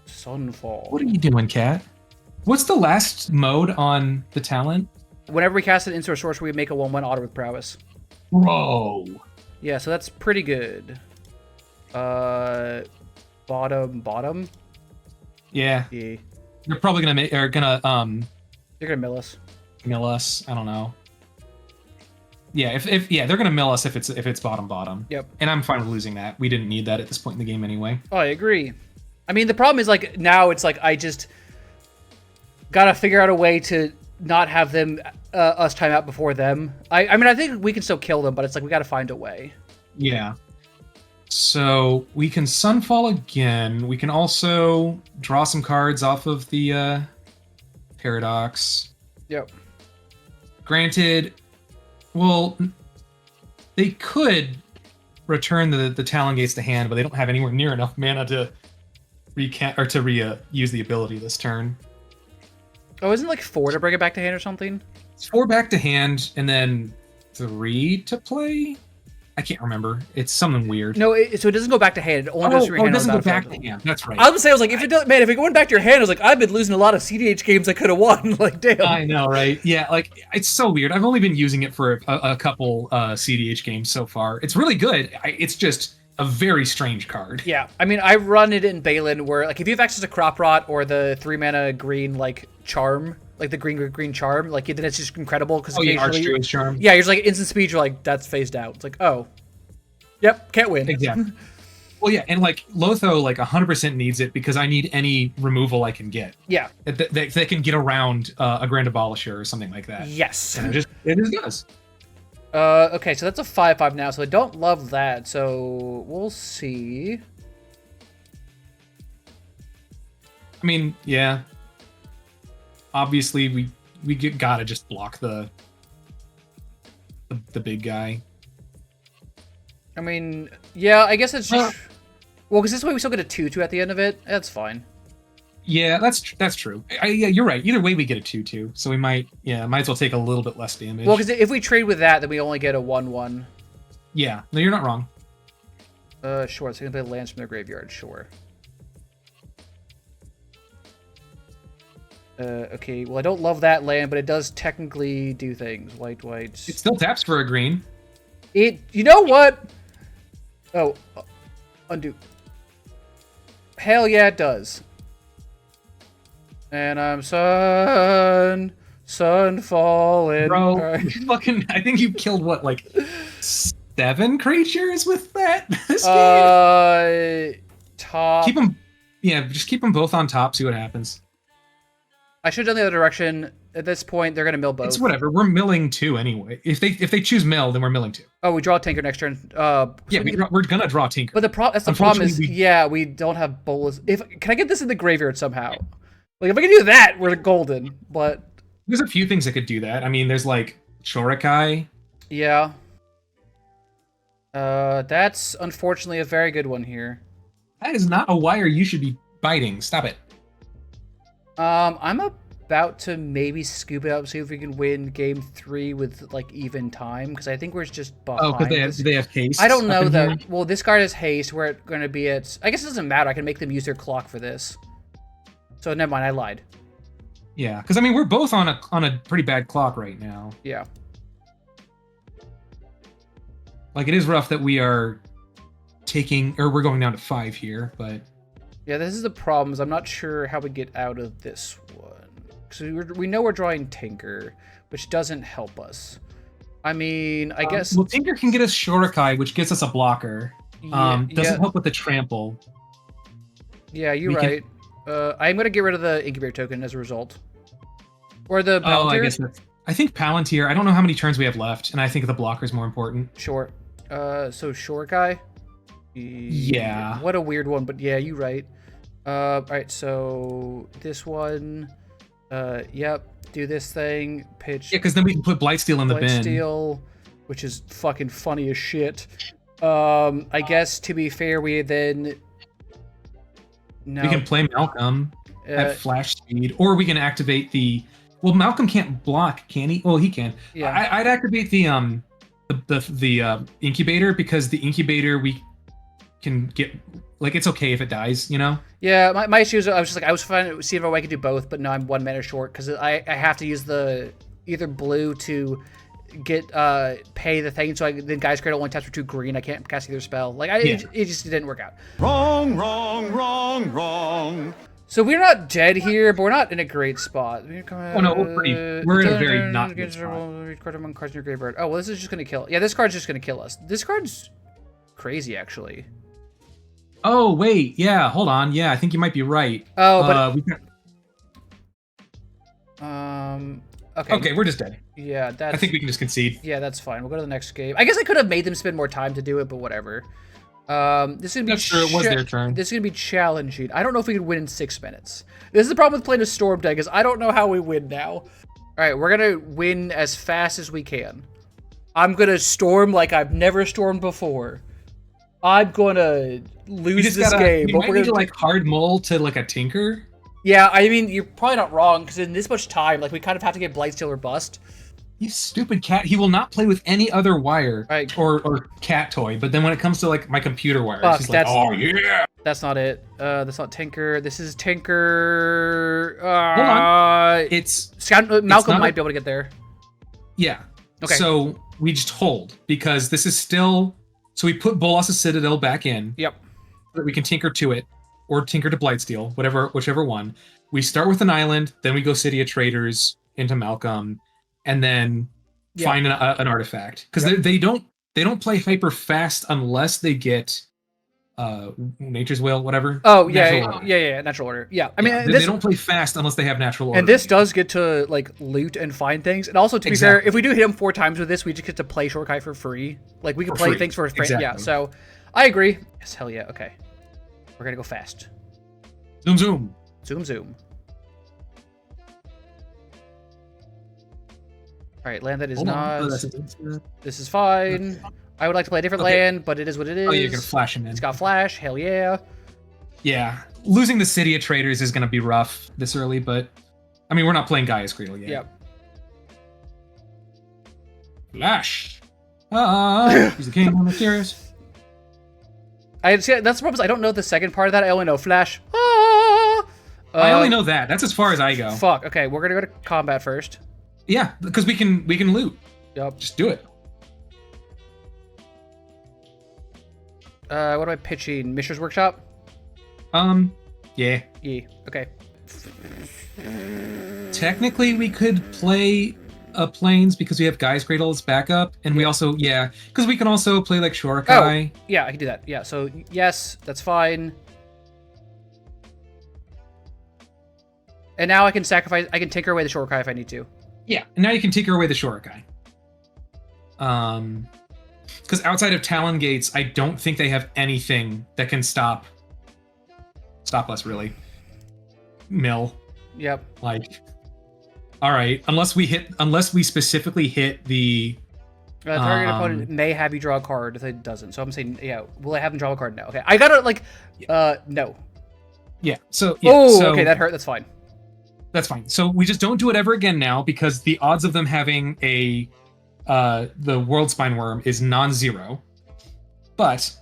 Sunfall. What are you doing, Cat? What's the last mode on the talent? Whenever we cast an instant sorcery, we make a 1/1 auto with prowess. Bro. Yeah, so that's pretty good. Bottom. Yeah. They're probably gonna You're gonna mill us. Mill us. I don't know. Yeah, if they're gonna mill us if it's bottom. Yep. And I'm fine with losing that. We didn't need that at this point in the game anyway. Oh, I agree. I mean, the problem is like now it's like I just gotta figure out a way to not have them us time out before them. I mean, I think we can still kill them, but it's like we gotta find a way. Yeah. So we can Sunfall again. We can also draw some cards off of the Paradox. Yep. Granted, well, they could return the Talon Gates to hand, but they don't have anywhere near enough mana to use the ability this turn. Oh, isn't it like 4 to bring it back to hand or something? It's 4 back to hand and then 3 to play. I can't remember. It's something weird. No, so it doesn't go back to hand. It only goes to your hand. It doesn't on go the back battlefield. to hand. That's right. I was gonna say, I was like, if it does, man, if it went back to your hand, I was like, I've been losing a lot of CDH games I could have won. Like, damn. I know, right? Yeah, like it's so weird. I've only been using it for a couple CDH games so far. It's really good. It's just a very strange card. Yeah, I mean, I run it in Balin where, like, if you have access to Crop Rot or the 3-mana green, like, Charm, like the green Charm, like, then it's just incredible because Archdruid's Charm. Yeah, you're just like instant speed. You're like, that's phased out. It's like, oh, yep, can't win. Exactly. Well, yeah, and like Lotho, like 100% needs it because I need any removal I can get. Yeah, that can get around a Grand Abolisher or something like that. Yes, and it just does. Okay, so that's a 5/5 now. So I don't love that. So we'll see. I mean, yeah. Obviously, we gotta just block the big guy. I mean, yeah, I guess it's just well, because this way we still get a 2/2 at the end of it. That's fine. Yeah, that's true. Yeah, you're right. Either way, we get a 2/2, so we might as well take a little bit less damage. Well, because if we trade with that, then we only get a 1/1. Yeah, no, you're not wrong. Sure. So you can play lands from their graveyard. Sure. Okay. Well, I don't love that land, but it does technically do things. White. It still taps for a green. You know what? Oh, undo. Hell yeah, it does. And I'm sun falling. Bro, right. fucking, I think you killed what, like 7 creatures with that this game? Top. Keep them, just keep them both on top. See what happens. I should have done the other direction. At this point, they're gonna mill both. It's whatever. We're milling 2 anyway. If they choose mill, then we're milling 2. Oh, we draw Tinker next turn. Yeah, we're gonna draw Tinker. But that's the problem is, we don't have bolas. Can I get this in the graveyard somehow? Like, if I can do that, we're golden. But there's a few things that could do that. I mean, there's like Shorikai. Yeah. That's unfortunately a very good one here. That is not a wire you should be biting. Stop it. I'm about to maybe scoop it up, see if we can win game 3 with like even time, because I think we're just behind. Oh, because they have haste. I don't know though. Well, this card has haste. We're going to be at. I guess it doesn't matter. I can make them use their clock for this. So never mind. I lied. Yeah, because I mean we're both on a pretty bad clock right now. Yeah. Like, it is rough that we are we're going down to 5 here, but yeah, this is the problem. Is I'm not sure how we get out of this one. So we know we're drawing Tinker, which doesn't help us. I mean, I guess. Well, Tinker can get us Shorikai, which gets us a blocker. Doesn't help with the trample. Yeah, you're right. I'm gonna get rid of the incubator token as a result. Or the Palantir. Oh, I guess I think Palantir. I don't know how many turns we have left, and I think the blocker is more important. Sure. So Shorikai. Yeah. What a weird one, but yeah, you're right. All right, so this one. Yep. Do this thing. Pitch. Yeah, because then we can put Blightsteel in the bin. Blightsteel, which is fucking funny as shit. I guess to be fair, we then. No. We can play Malcolm at flash speed, or we can activate the. Well, Malcolm can't block, can he? Well, he can. Yeah. I'd activate the incubator, because the incubator we can get, like, it's okay if it dies, you know? Yeah, my issue is I was just like, I was trying to see if I could do both, but no, I'm 1 mana short because I have to use the either blue to get pay the thing, so then Guy's Cradle only taps for 2 green. I can't cast either spell. Like it just didn't work out. Wrong. So we're not dead here, but we're not in a great spot. Oh no, we're in a very not good spot. Card among cards in your graveyard. Oh well, this is just gonna kill. Yeah, this card's just gonna kill us. This card's crazy, actually. Oh wait, yeah, hold on. Yeah, I think you might be right. Oh, but okay. Okay, we're just dead. Yeah, that's. I think we can just concede. Yeah, that's fine. We'll go to the next game. I guess I could have made them spend more time to do it, but whatever. This is gonna be. That's true. It was their turn. This is gonna be challenging. I don't know if we can win in 6 minutes. This is the problem with playing a storm deck is I don't know how we win now. All right, we're gonna win as fast as we can. I'm gonna storm like I've never stormed before. I'm gonna lose this game. You might need to like hard mull to like a tinker. Yeah, I mean you're probably not wrong because in this much time, like we kind of have to get Blightsteel or bust. You stupid cat. He will not play with any other wire Right. or cat toy. But then when it comes to like my computer wires, Fuck, he's like, oh yeah. That's not it. That's not Tinker. This is Tinker. Hold on. Malcolm might be able to get there. Yeah. Okay. So we just hold because this is still. So we put Bolas' Citadel back in. Yep. So that we can tinker to it or tinker to Blightsteel, whichever one. We start with an island, then we go City of Traders into Malcolm, and then find an artifact because they don't play hyper fast unless they get Nature's Will, whatever. Oh yeah, natural order. Yeah, I mean they don't play fast unless they have natural order. And this does get to like loot and find things. And also to be fair, if we do hit him 4 times with this, we just get to play Shortkai for free. Like we can play things for free. Exactly. Yeah. So I agree. Yes, hell yeah. Okay, we're gonna go fast. Zoom zoom. Zoom zoom. All right, land that is not. This is fine. I would like to play a different land, but it is what it is. Oh, you're gonna flash him in. It's got flash. Hell yeah. Yeah, losing the City of Traders is gonna be rough this early, but I mean we're not playing Gaia's Cradle yet. Yep. Flash. He's the king of mysterious. I see. That's the problem. I don't know the second part of that. I only know flash. I only know that. That's as far as I go. Fuck. Okay, we're gonna go to combat first. Yeah, because we can loot. Yep. Just do it. What am I pitching? Mishra's Workshop? Yeah. Yeah. Okay. Technically, we could play Plains because we have Gaia's Cradle as backup, and we also because we can also play like Shorikai. Oh, yeah, I can do that. Yeah. So yes, that's fine. And now I can sacrifice. I can tinker away the Shorikai if I need to. Yeah, and now you can tinker away the Shorikai. Because outside of Talon Gates, I don't think they have anything that can stop us really. Mill. Yep. Like, all right, unless we specifically hit the. Target opponent may have you draw a card if it doesn't. So I'm saying, yeah, will I have them draw a card? No. Okay, I gotta like, no. Yeah. So. Yeah, okay, that hurt. That's fine. That's fine. So we just don't do it ever again now because the odds of them having the World Spine Worm is non-zero. But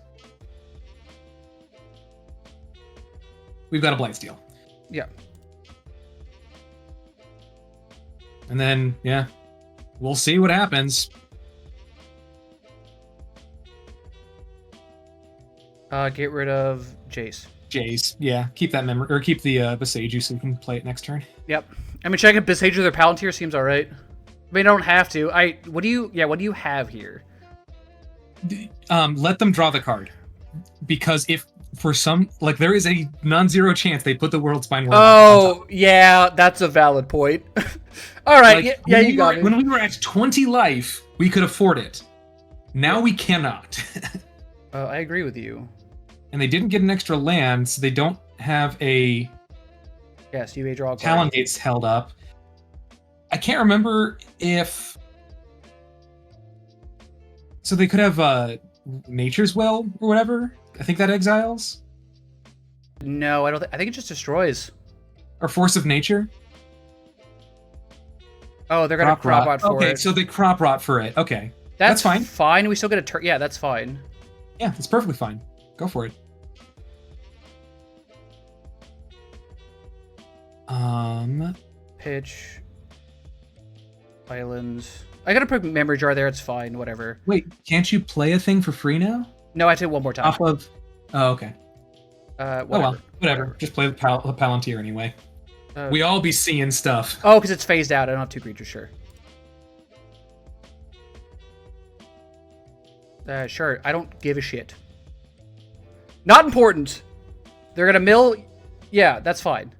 we've got a Blightsteel. Yeah. And then, yeah, we'll see what happens. Get rid of Jace. Yeah. Keep that memory, or keep the Beseiju so you can play it next turn. Yep. I mean, checking Beseiju with their Palantir seems all right. I mean, I don't have to. What do you have here? Let them draw the card. Because if for some, like, there is a non-zero chance they put the World Spine Worm on top. Yeah, that's a valid point. All right, like, yeah, you got it. When we were at 20 life, we could afford it. Now we cannot. I agree with you. And they didn't get an extra land, so they don't have a... Yes, you may draw a card. Talon Gates held up. I can't remember if... So they could have Nature's Well or whatever? I think that exiles? No, I don't. I think it just destroys. Or Force of Nature? Oh, they're gonna crop rot for it. Okay, so they crop rot for it. Okay, that's fine. Fine. We still get a turn. Yeah, that's fine. Yeah, that's perfectly fine. Go for it. Pitch. Islands. I gotta put memory jar there. It's fine. Whatever. Wait, can't you play a thing for free now? No, I have to hit one more time. Off of. Oh, okay. Whatever. Oh well. Whatever. Just play the Palantir anyway. We all be seeing stuff. Oh, because it's phased out. I don't have 2 creatures, sure. Sure. I don't give a shit. Not important. They're gonna mill. Yeah, that's fine.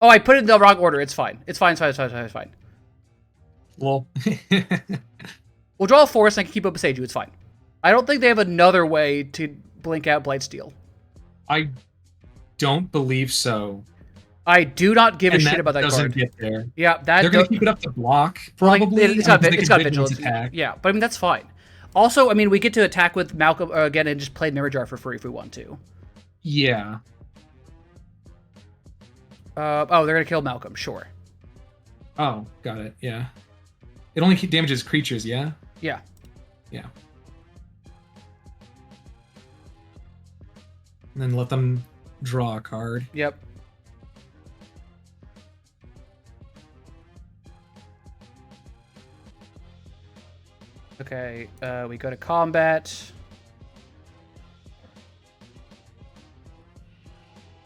Oh, I put it in the wrong order. It's fine. It's fine. It's fine. Well, We'll draw a forest and I can keep up Beseiju. It's fine. I don't think they have another way to blink out Blightsteel. I don't believe so. I do not give a shit about that doesn't card. Get there. Yeah, that they're gonna keep it up to block probably. Like, it's got vigilance vigilance. attack. Yeah, but I mean that's fine. Also, I mean we get to attack with Malcolm again and just play Memory Jar for free if we want to. Yeah. Oh, they're gonna kill Malcolm. Sure. Oh, got it. Yeah. It only damages creatures. Yeah. Yeah. Yeah. And then let them draw a card. Yep. Okay, we go to combat.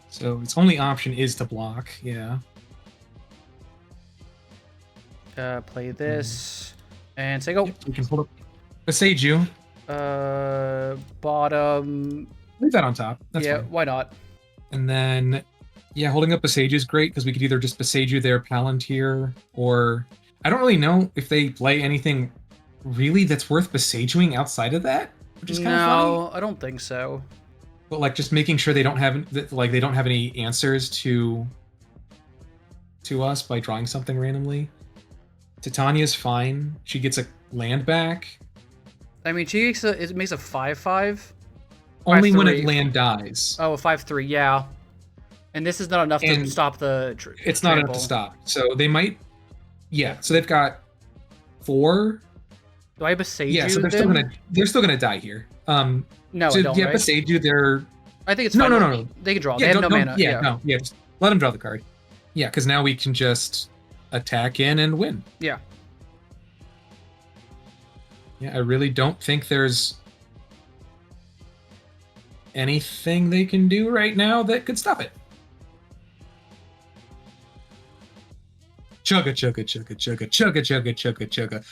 So its only option is to block. Yeah. Play this and say go. Yep, we can pull up Beseiju. Bottom. Leave that on top. That's yeah, fine. why not? And then, yeah, holding up Beseiju is great because we could either just Beseiju their Palantir, or I don't really know if they play anything really that's worth Beseijuing outside of that, which is kind of funny. No, I don't think so. But like, just making sure they don't have they don't have any answers to us by drawing something randomly. Titania's fine. She gets a land back. I mean, it makes a 5/5. Only when a land dies. Oh, a 5/3, yeah. And this is not enough to stop the. It's not enough to stop. So they might. Yeah. So they've got 4. Do I Beseiju? Yeah. So they're still gonna die here. No, so I don't. Yeah, right? Beseiju. They're. I think it's fine. No. They can draw. Yeah, they have no mana. No. Yeah. Just let them draw the card. Yeah, because now we can just attack in and win. Yeah. Yeah, I really don't think there's anything they can do right now that could stop it. Chugga, chugga, chugga, chugga, chugga, chugga, chugga, chugga.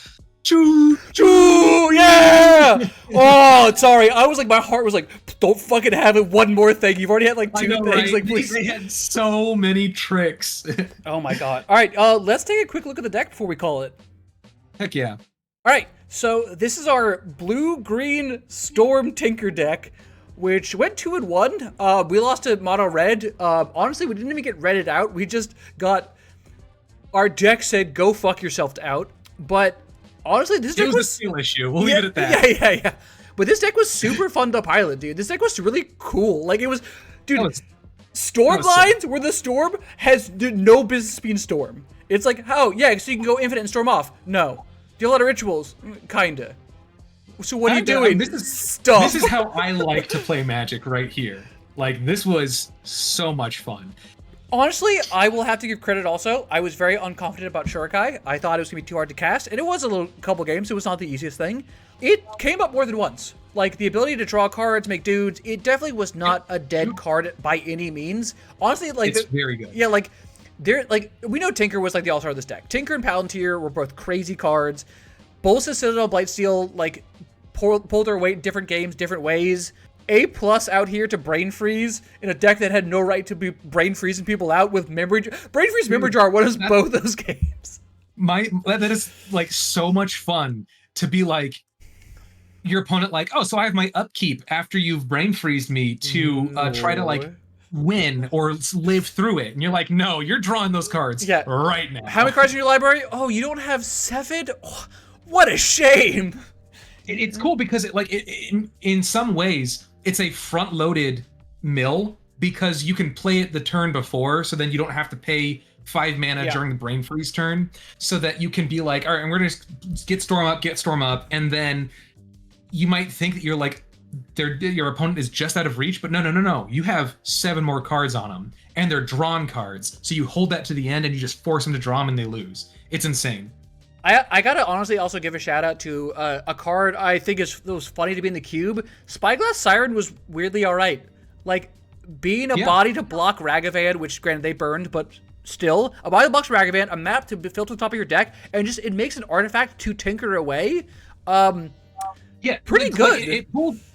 Choo, choo, yeah! Oh, sorry. I was like, my heart was like, don't fucking have it. One more thing. You've already had like 2 things. Right? Like, please. They had so many tricks. Oh my god. All right, let's take a quick look at the deck before we call it. Heck yeah. All right, so this is our blue-green Storm Tinker deck, which went 2-1. We lost to Mono Red. Honestly, we didn't even get redded out. We just got our deck said go fuck yourself out. But honestly, this deck was a skill issue. We'll leave it at that. Yeah. But this deck was super fun to pilot, dude. This deck was really cool. Like it was, dude. Storm lines where the storm has no business being storm. It's like, oh yeah, so you can go infinite and storm off. No. Do a lot of rituals, kinda. So what are you doing? This is how I like to play Magic right here. Like this was so much fun. Honestly, I will have to give credit also. I was very unconfident about Shurikai. I thought it was gonna be too hard to cast, and it was a couple games. It was not the easiest thing. It came up more than once. Like the ability to draw cards, make dudes. It definitely was not a dead card by any means. Honestly, like it's very good. Yeah, like. We know Tinker was like the all-star of this deck. Tinker and Palantir were both crazy cards. Bolsa, Citadel, Blightsteel, like, pulled their weight in different games, different ways. A+ out here to Brain Freeze in a deck that had no right to be Brain Freezing people out with Memory Jar. Brain Freeze, Memory Jar, what is both those games? That is, like, so much fun to be like, your opponent like, oh, so I have my upkeep after you've Brain Freezed me to try to, like, win or live through it, and you're like, no, you're drawing those cards right now. How many cards in your library? Oh, you don't have 7? Oh, what a shame. It's cool because in some ways it's a front-loaded mill because you can play it the turn before, so then you don't have to pay 5 mana during the Brain Freeze turn, so that you can be like, all right, and we're gonna just get Storm up, and then you might think that you're like, your opponent is just out of reach, but no. You have 7 more cards on them, and they're drawn cards. So you hold that to the end, and you just force them to draw them, and they lose. It's insane. I gotta honestly also give a shout out to a card I think was funny to be in the cube. Spyglass Siren was weirdly all right. Like being a body to block Ragavan, which granted they burned, but still, a body to block Ragavan, a map to fill to the top of your deck, and just it makes an artifact to tinker away. Yeah, pretty good.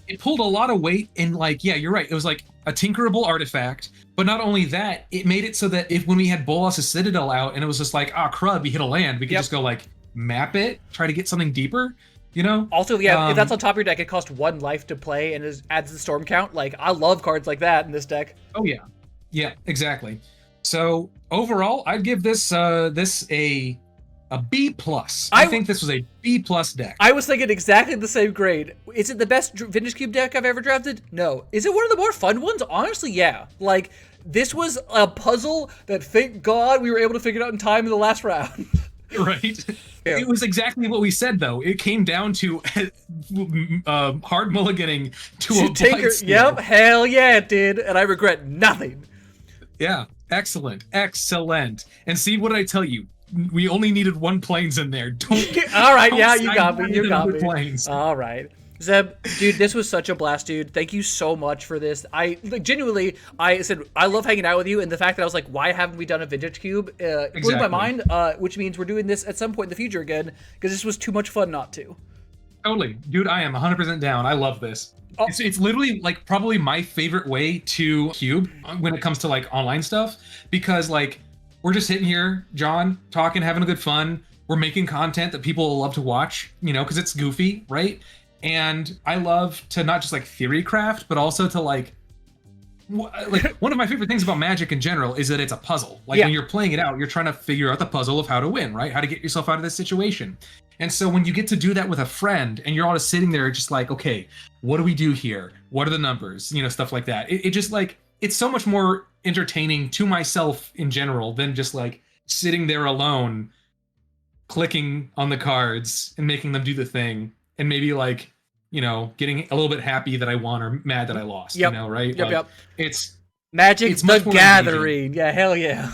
It pulled a lot of weight, and like, yeah, you're right. It was like a tinkerable artifact, but not only that, it made it so that when we had Bolas' Citadel out, and it was just like, crud, we hit a land, we could just go like map it, try to get something deeper, you know? Also, if that's on top of your deck, it costs 1 life to play and adds the storm count. Like, I love cards like that in this deck. Oh yeah, yeah, exactly. So overall, I'd give this a B+. I think this was a B+ deck. I was thinking exactly the same grade. Is it the best Vintage Cube deck I've ever drafted? No. Is it one of the more fun ones? Honestly, yeah. Like, this was a puzzle that, thank God, we were able to figure it out in time in the last round. Right? Yeah. It was exactly what we said, though. It came down to hard mulliganing to a Blightspear. Yep, hell yeah, it did. And I regret nothing. Yeah, excellent. Excellent. And see, what did I tell you? We only needed 1 planes in there. All right, yeah, you got me. You got me. Planes. All right. Zeb, dude, this was such a blast, dude. Thank you so much for this. Genuinely, I said, I love hanging out with you, and the fact that I was like, why haven't we done a Vintage Cube? Blew my mind, which means we're doing this at some point in the future again, because this was too much fun not to. Totally. Dude, I am 100% down. I love this. Oh. It's literally like probably my favorite way to cube when it comes to like online stuff, because like, we're just sitting here, John, talking, having a good fun. We're making content that people will love to watch, you know, because it's goofy, right? And I love to not just like theory craft, but also to like one of my favorite things about Magic in general is that it's a puzzle. Like when you're playing it out, you're trying to figure out the puzzle of how to win, right? How to get yourself out of this situation. And so when you get to do that with a friend and you're all just sitting there just like, okay, what do we do here? What are the numbers? You know, stuff like that. It just like, it's so much more entertaining to myself in general than just like sitting there alone, clicking on the cards and making them do the thing. And maybe like, you know, getting a little bit happy that I won or mad that I lost, you know, right? Yep. It's Magic the Gathering. Engaging. Yeah, hell yeah.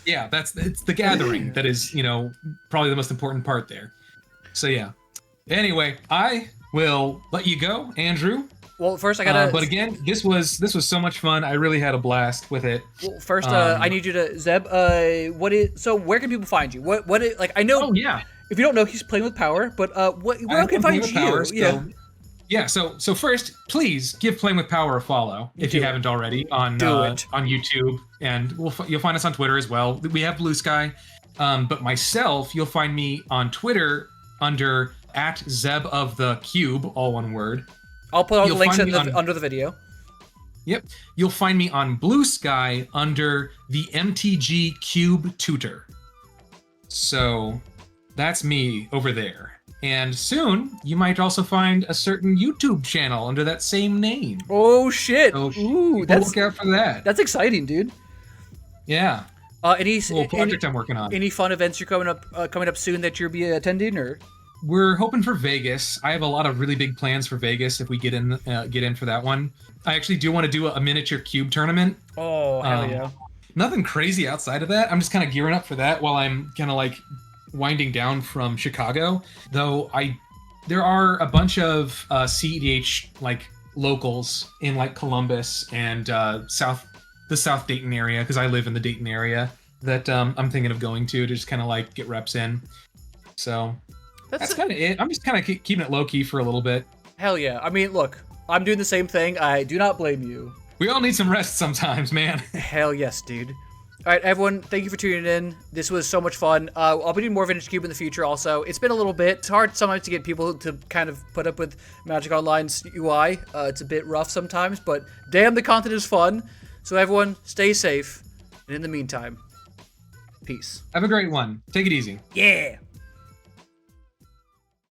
Yeah, it's the gathering that is, you know, probably the most important part there. So yeah. Anyway, I will let you go, Andrew. Well, first I gotta. But again, this was so much fun. I really had a blast with it. Well, first, I need you to Zeb. So where can people find you? Like I know. Oh yeah. If you don't know, he's playing with power. But where can find you? Power, So first, please give Playing with Power a follow if you haven't already on YouTube, and you'll find us on Twitter as well. We have Blue Sky, but myself, you'll find me on Twitter under @ZebOfTheCube, all one word. I'll put all the links under the video. Yep. You'll find me on Blue Sky under the MTG Cube Tutor. So that's me over there. And soon, you might also find a certain YouTube channel under that same name. Oh, shit. So look out for that. That's exciting, dude. Yeah. Any little project I'm working on. Any fun events you're coming up soon that you'll be attending, or? We're hoping for Vegas. I have a lot of really big plans for Vegas if we get in for that one. I actually do want to do a miniature cube tournament. Oh, hell yeah. Nothing crazy outside of that. I'm just kind of gearing up for that while I'm kind of like winding down from Chicago. Though there are a bunch of CEDH like locals in like Columbus and the South Dayton area, because I live in the Dayton area, that I'm thinking of going to just kind of like get reps in. So that's kind of it. I'm just kind of keeping it low key for a little bit. Hell yeah. I mean, look, I'm doing the same thing. I do not blame you. We all need some rest sometimes, man. Hell yes, dude. All right, everyone, thank you for tuning in. This was so much fun. I'll be doing more Vintage Cube in the future also. It's been a little bit. It's hard sometimes to get people to kind of put up with Magic Online's UI. It's a bit rough sometimes, but damn, the content is fun. So everyone, stay safe. And in the meantime, peace. Have a great one. Take it easy. Yeah.